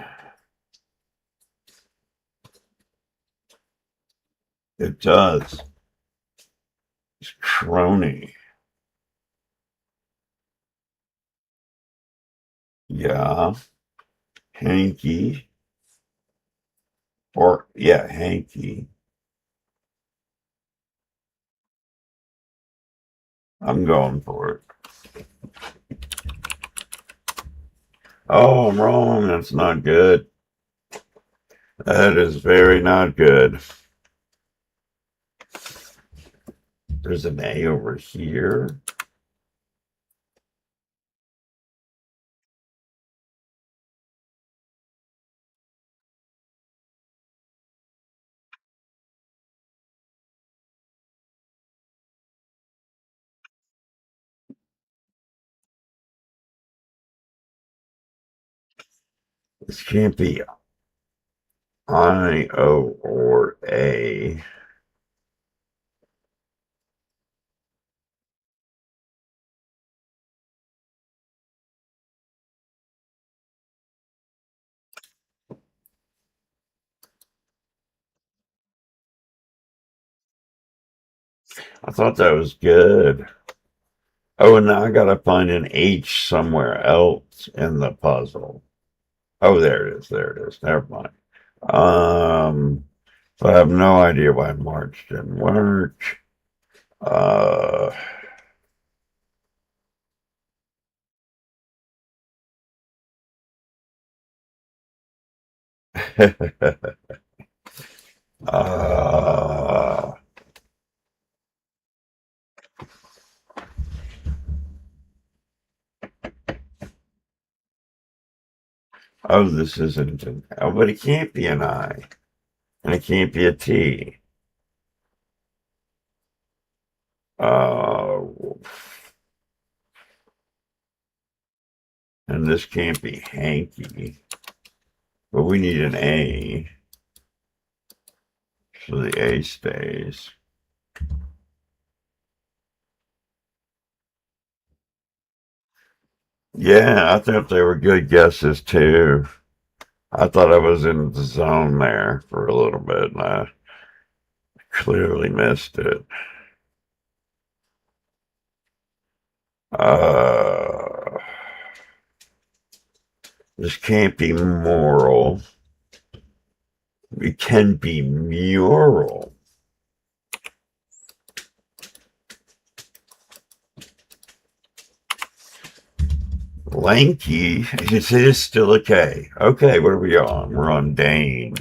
It does. It's crony. Yeah. Hanky. Or yeah, Hanky. I'm going for it. Oh, I'm wrong. That's not good. That is very not good. There's an A over here. This can't be I, O, or A. I thought that was good. Oh, and now I gotta find an H somewhere else in the puzzle. Oh, there it is. There it is. Never mind. So I have no idea why March didn't work. Uh, uh, Oh, this isn't an L, but it can't be an I. And it can't be a T. Uh, and this can't be hanky. But we need an A. So the A stays. Yeah, I thought they were good guesses too. I thought I was in the zone there for a little bit, and I clearly missed it. Uh, this can't be moral. It can be mural. Lanky. It is still a K. Okay, what are we on? We're on Dane.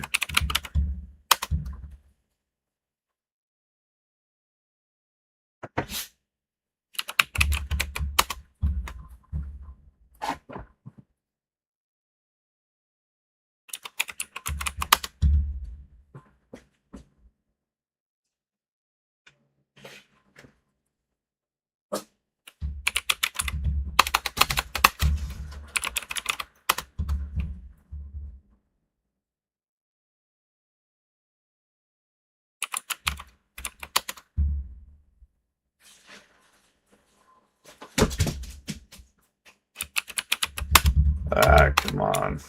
Ah, come on.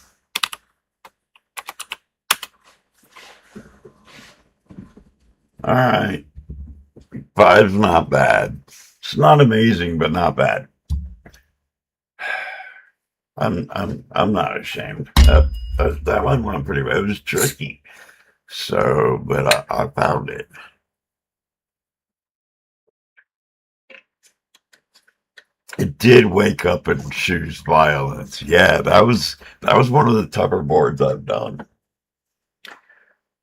All right. Five's not bad. It's not amazing, but not bad. I'm not ashamed. That one went pretty well. It was tricky. So, but I found it. It did wake up and choose violence. Yeah, that was one of the tougher boards I've done.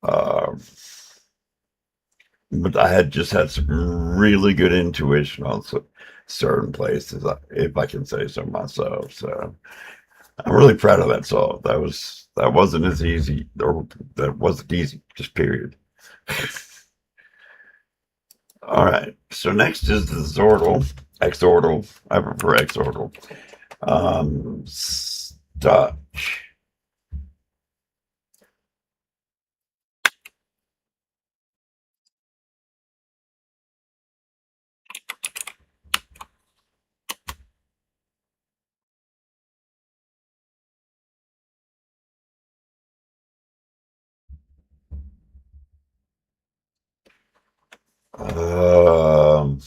Um, but I had just had some really good intuition on certain places, if I can say so myself. So I'm really proud of that solve. That wasn't as easy, or that wasn't easy. Just period. All right. So next is the Xordle, Xordle. I prefer Xordle. Stuck. Um,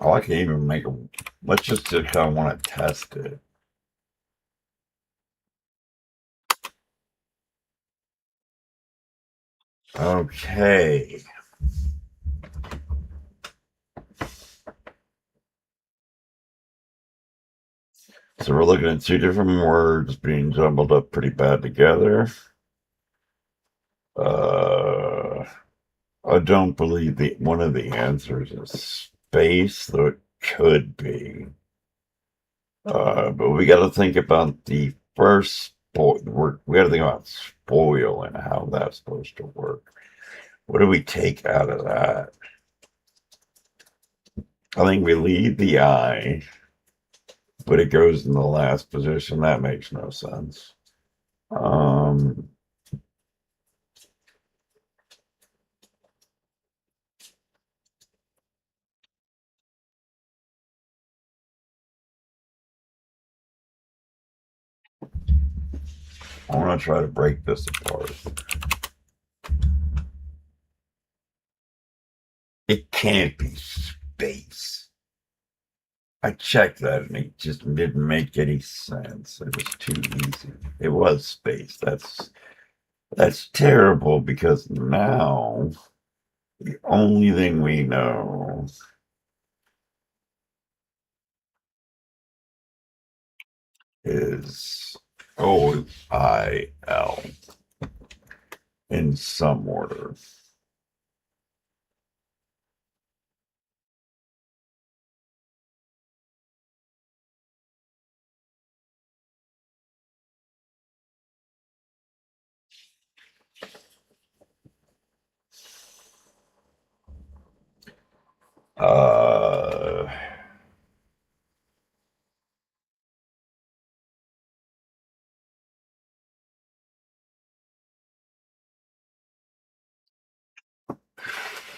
oh, I can't even make a. Let's just kind of want to test it. Okay. So we're looking at two different words being jumbled up pretty bad together. Uh, I don't believe one of the answers is space, though it could be. But we got to think about the first. We got to think about spoil and how that's supposed to work. What do we take out of that? I think we leave the I, but it goes in the last position. That makes no sense. Um, I want to try to break this apart. It can't be space. I checked that and it just didn't make any sense. It was too easy. It was space. That's terrible because now the only thing we know is OIL in some order.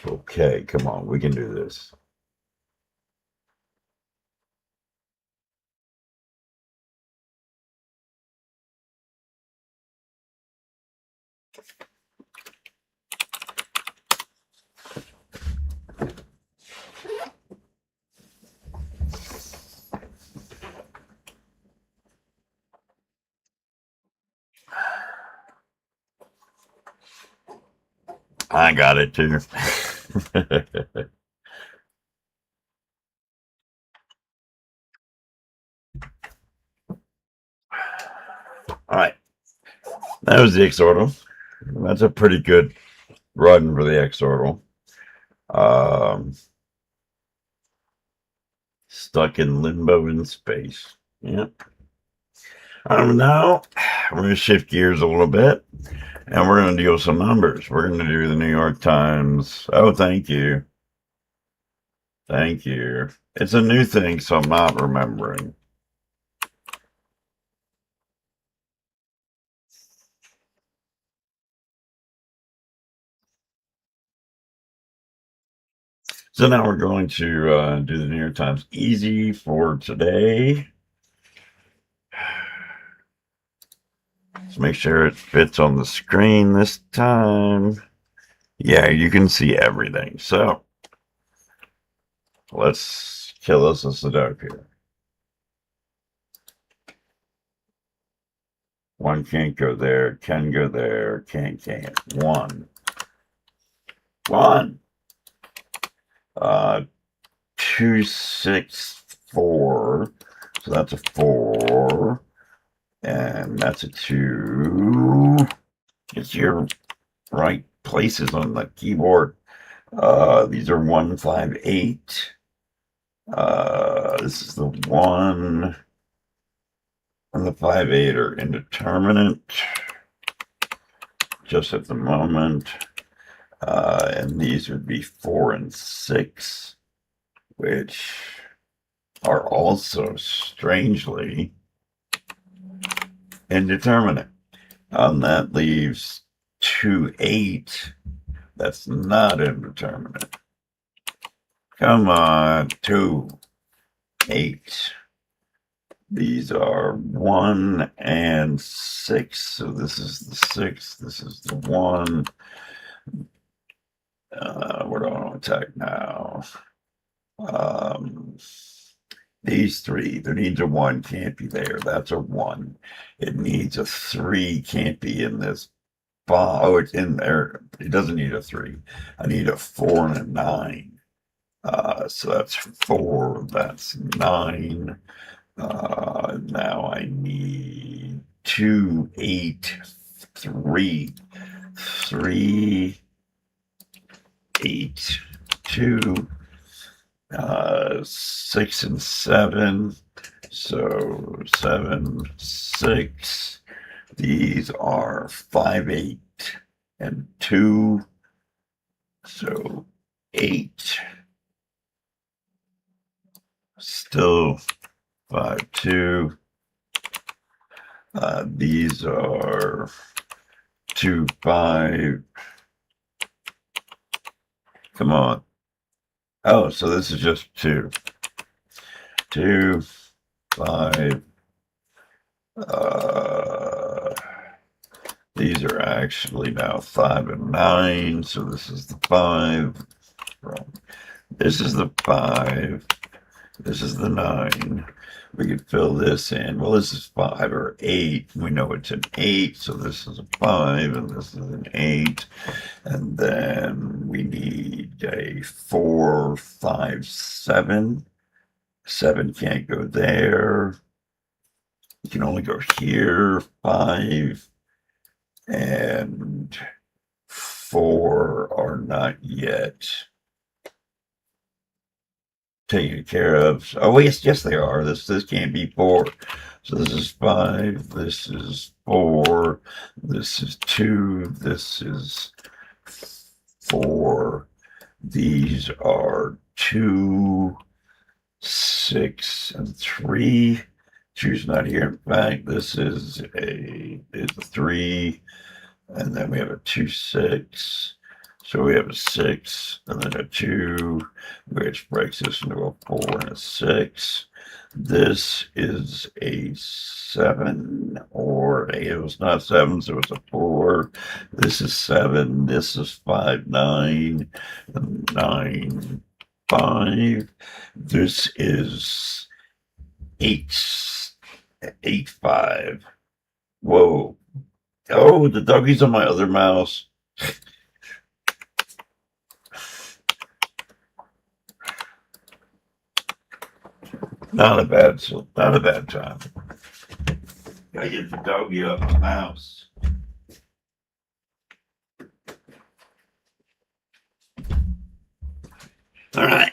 Okay, come on, we can do this. I got it too. All right, that was the Xordle. That's a pretty good run for the Xordle. Stuck in limbo in space. Yep. Now we're going to shift gears a little bit, and we're going to deal with some numbers. We're going to do the New York Times. Oh, thank you. Thank you. It's a new thing, so I'm not remembering. So now we're going to do the New York Times Easy for today. Let's make sure it fits on the screen this time. Yeah, you can see everything. So let's kill us a Sudoku. One can't go there, can go there, can't. One. 2, 6, 4. So that's a 4. And that's a 2. Get your right places on the keyboard. These are 1, 5, 8. This is the 1. And the 5, 8 are indeterminate. Just at the moment. And these would be 4 and 6, which are also strangely indeterminate. That leaves 2, 8. That's not indeterminate. Come on, 2, 8. These are 1 and 6. So this is the 6. This is the 1. What do I want to attack now? These 3. There needs a 1. Can't be there. That's a 1. It needs a 3. Can't be in this. Oh, it's in there. It doesn't need a 3. I need a 4 and a 9. So that's 4. That's 9. Now I need 2, 8, 3. 3, 8, 2, 6 and 7. So 7, 6. These are 5, 8, and 2. So 8. Still 5, 2. These are 2, 5. Come on. Oh, so this is just 2. 2, 5. These are actually now 5 and 9. So this is the 5. This is the 5. This is the 9. We could fill this in. Well, this is 5 or 8. We know it's an 8. So this is a 5 and this is an 8. And then we need a 4, 5, 7. 7 can't go there. You can only go here. 5 and 4 are not yet taken care of. Oh, yes, they are. This can't be 4. So this is 5. This is 4. This is 2. This is 4. These are 2, 6, and 3. 2's not here. In fact, this is a 3. And then we have a 2, 6. So we have a 6 and then a 2, which breaks this into a 4 and a 6. This is a 7, or it was not 7, so it's a 4. This is 7. This is 5, 9, 9, 5. This is 8, 8, 5. Whoa. Oh, the doggy's on my other mouse. Not a bad time. Gotta get the doggy up the mouse. All right.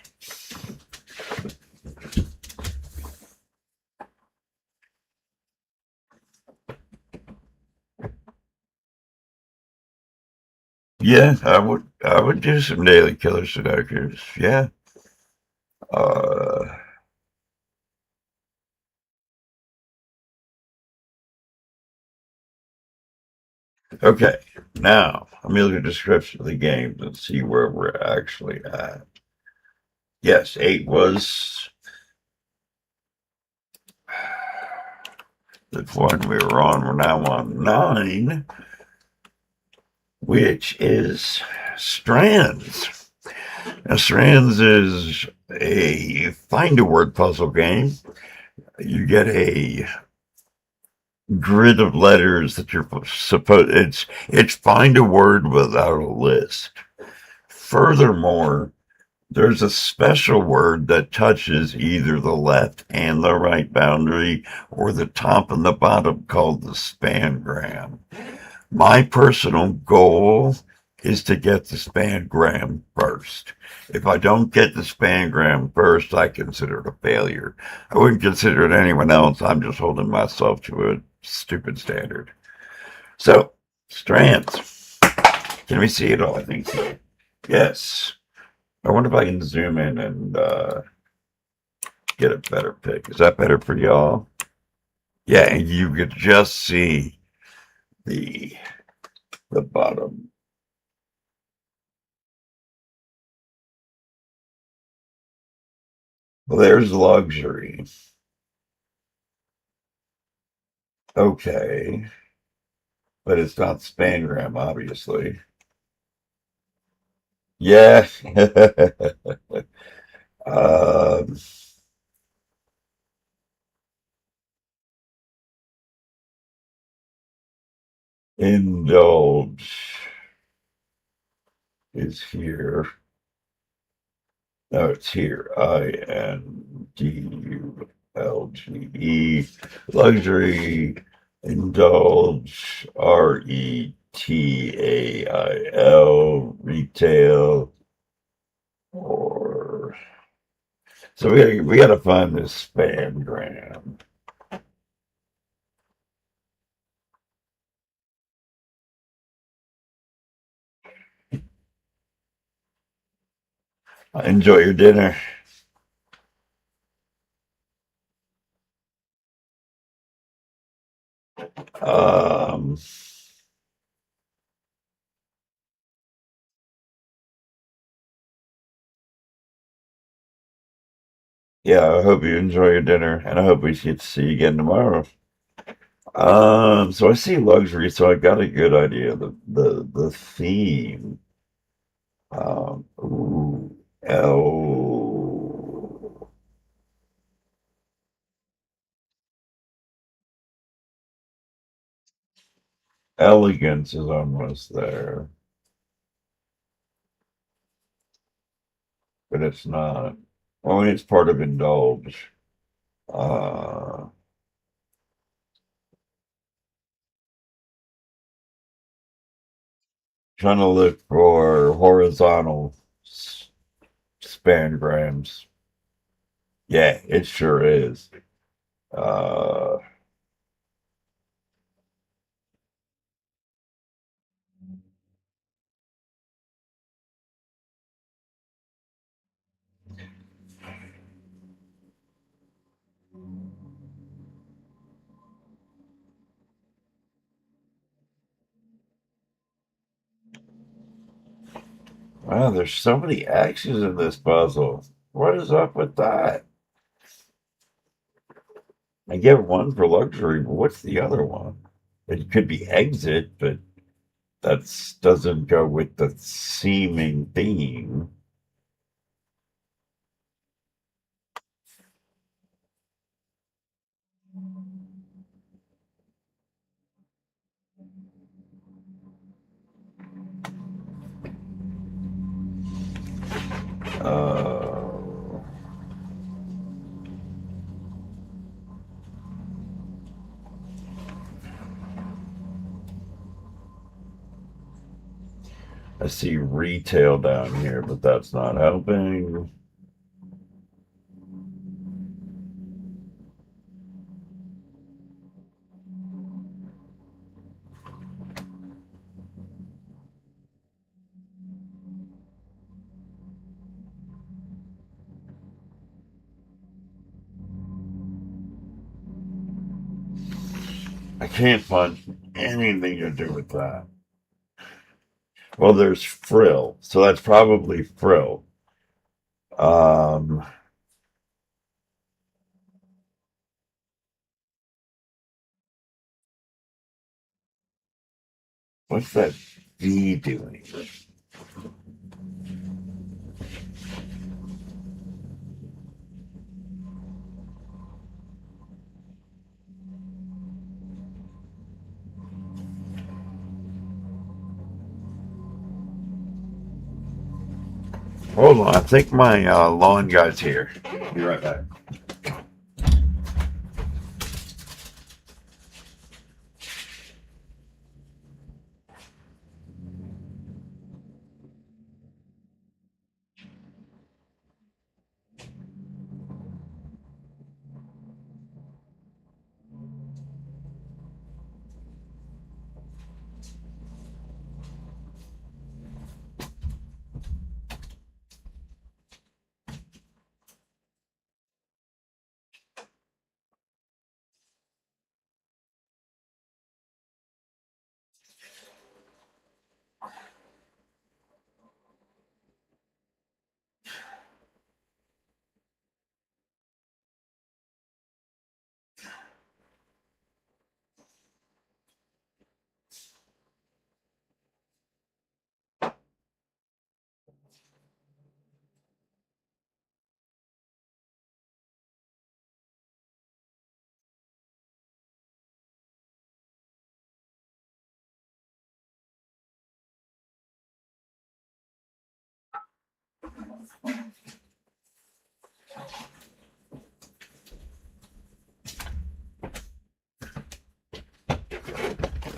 Yeah, I would do some daily killer Sudokus. Yeah. Uh, okay. Now let me look at the description of the games and see where we're actually at. Yes, 8 was the one we were on. We're now on 9, which is Strands. Now, Strands is a find a word puzzle game. You get a grid of letters that you're supposed. It's find a word without a list. Furthermore, there's a special word that touches either the left and the right boundary or the top and the bottom called the spangram. My personal goal is to get the spangram first. If I don't get the spangram first, I consider it a failure. I wouldn't consider it anyone else. I'm just holding myself to a stupid standard. So, strands. Can we see it all? I think so. Yes. I wonder if I can zoom in and get a better pic. Is that better for y'all? Yeah, and you could just see the bottom. Well, there's luxury. Okay, but it's not spangram, obviously. Yeah. um, indulge is here. No, it's here. INDULGE. Luxury, indulge, RETAIL, retail, or. So we got to find this spangram. Enjoy your dinner. Um, yeah, I hope you enjoy your dinner, and I hope we get to see you again tomorrow. So I see luxury, so I got a good idea. The theme. Ooh, L. Elegance is almost there, but it's not. Well, I mean, it's part of indulge. Uh, Trying to look for horizontal spangrams. Yeah, it sure is. Uh, Wow, there's so many actions in this puzzle. What is up with that? I get one for luxury, but what's the other one? It could be exit, but that doesn't go with the seeming theme. Uh, I see retail down here, but that's not helping. I can't find anything to do with that. Well, there's frill, so that's probably frill. Um, what's that V doing? Hold on, I think my lawn guy's here. Be right back.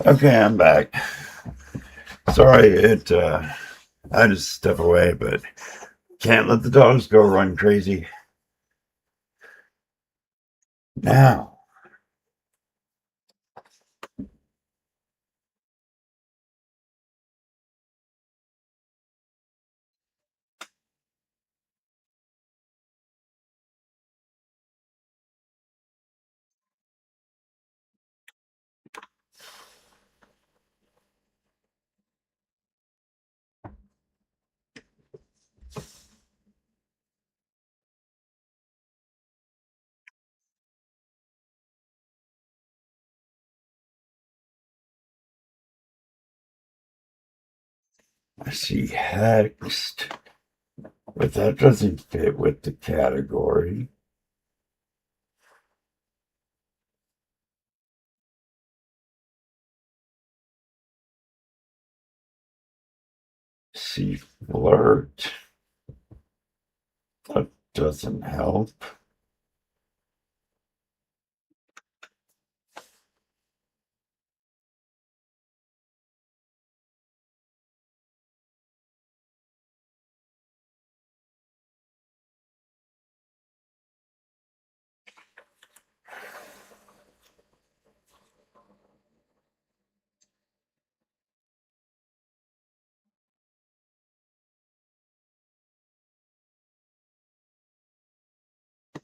Okay, I'm back. Sorry, I had to step away, but can't let the dogs go run crazy. Now, I see hexed, but that doesn't fit with the category. See flirt, that doesn't help.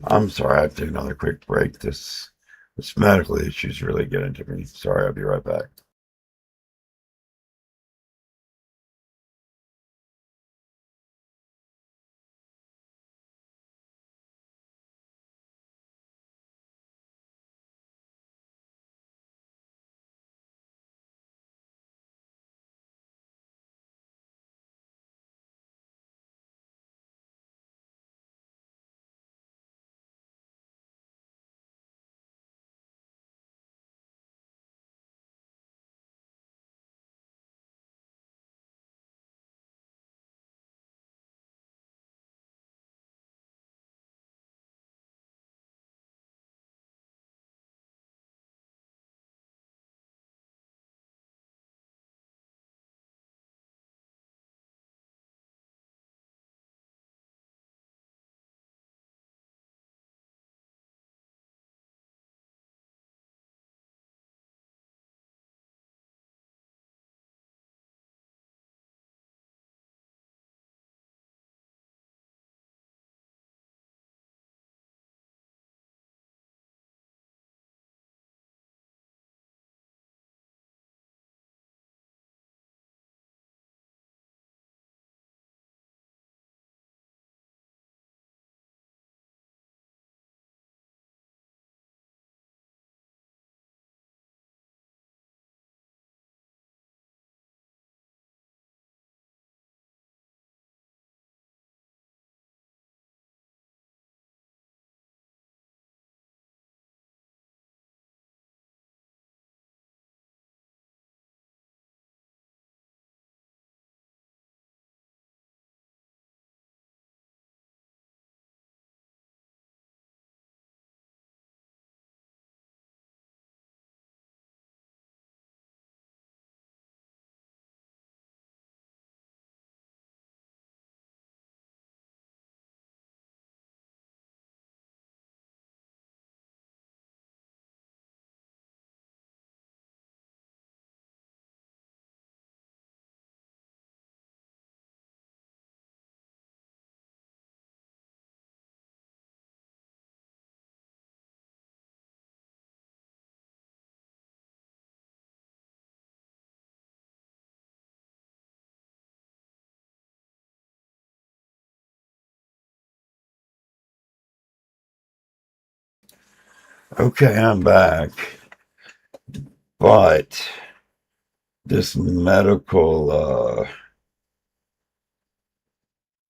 I'm sorry, I have to take another quick break. This medical issue is really getting to me. Sorry, I'll be right back. Okay, I'm back. But this medical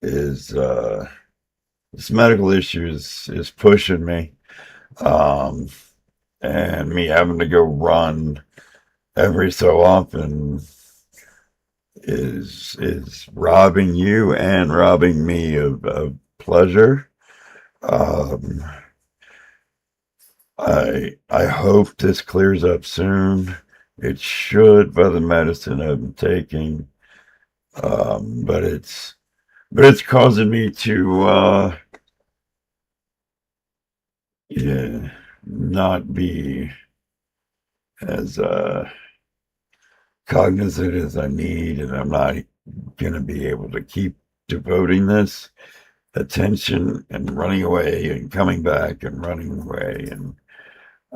is this medical issue is pushing me. Um and me having to go run every so often is robbing you and robbing me of pleasure. Um I hope this clears up soon. It should by the medicine I'm taking. But it's causing me to yeah, not be as cognizant as I need, and I'm not gonna be able to keep devoting this attention and running away and coming back and running away, and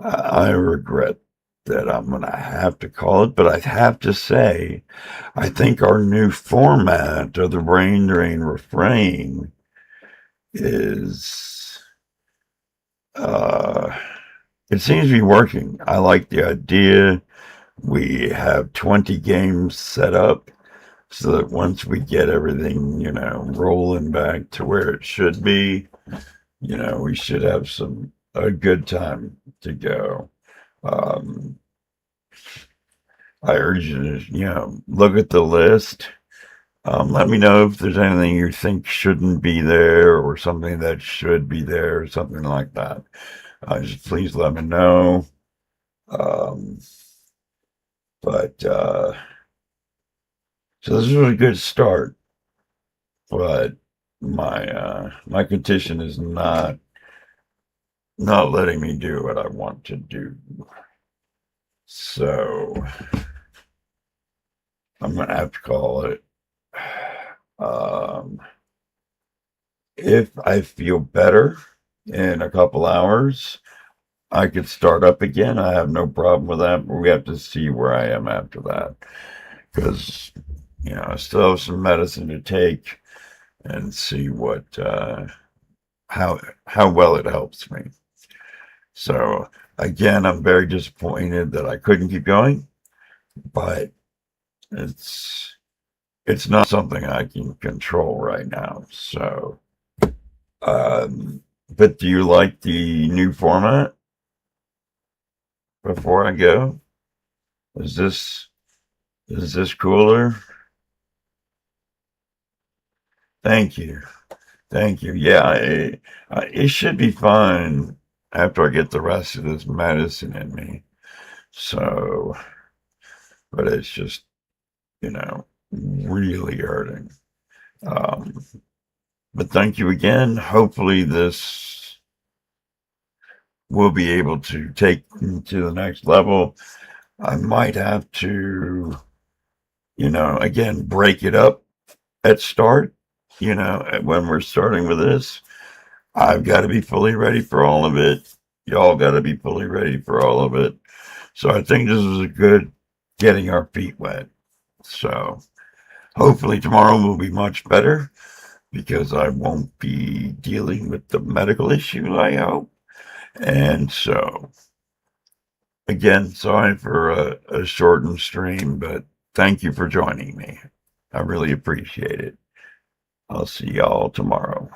I regret that I'm gonna have to call it, but I have to say, I think our new format of the Brain Drain Refrain is uh it seems to be working. I like the idea. We have 20 games set up so that once we get everything, rolling back to where it should be, we should have a good time to go. Um, I urge you to, look at the list. Let me know if there's anything you think shouldn't be there or something that should be there or something like that. Just please let me know. Um, but so this was a good start, but my condition is not letting me do what I want to do. So I'm gonna have to call it. Um, if I feel better in a couple hours, I could start up again. I have no problem with that, but we have to see where I am after that. Because, I still have some medicine to take and see how well it helps me. So again, I'm very disappointed that I couldn't keep going, but it's not something I can control right now. So, but do you like the new format? Before I go, is this cooler? Thank you, thank you. Yeah, it should be fine after I get the rest of this medicine in me. So, but it's just really hurting. Um, but thank you again. Hopefully, this will be able to take to the next level. I might have to, again, break it up at start. When we're starting with this, I've got to be fully ready for all of it. Y'all got to be fully ready for all of it. So I think this is a good getting our feet wet. So hopefully tomorrow will be much better because I won't be dealing with the medical issue, I hope. And so, again, sorry for a shortened stream, but thank you for joining me. I really appreciate it. I'll see y'all tomorrow.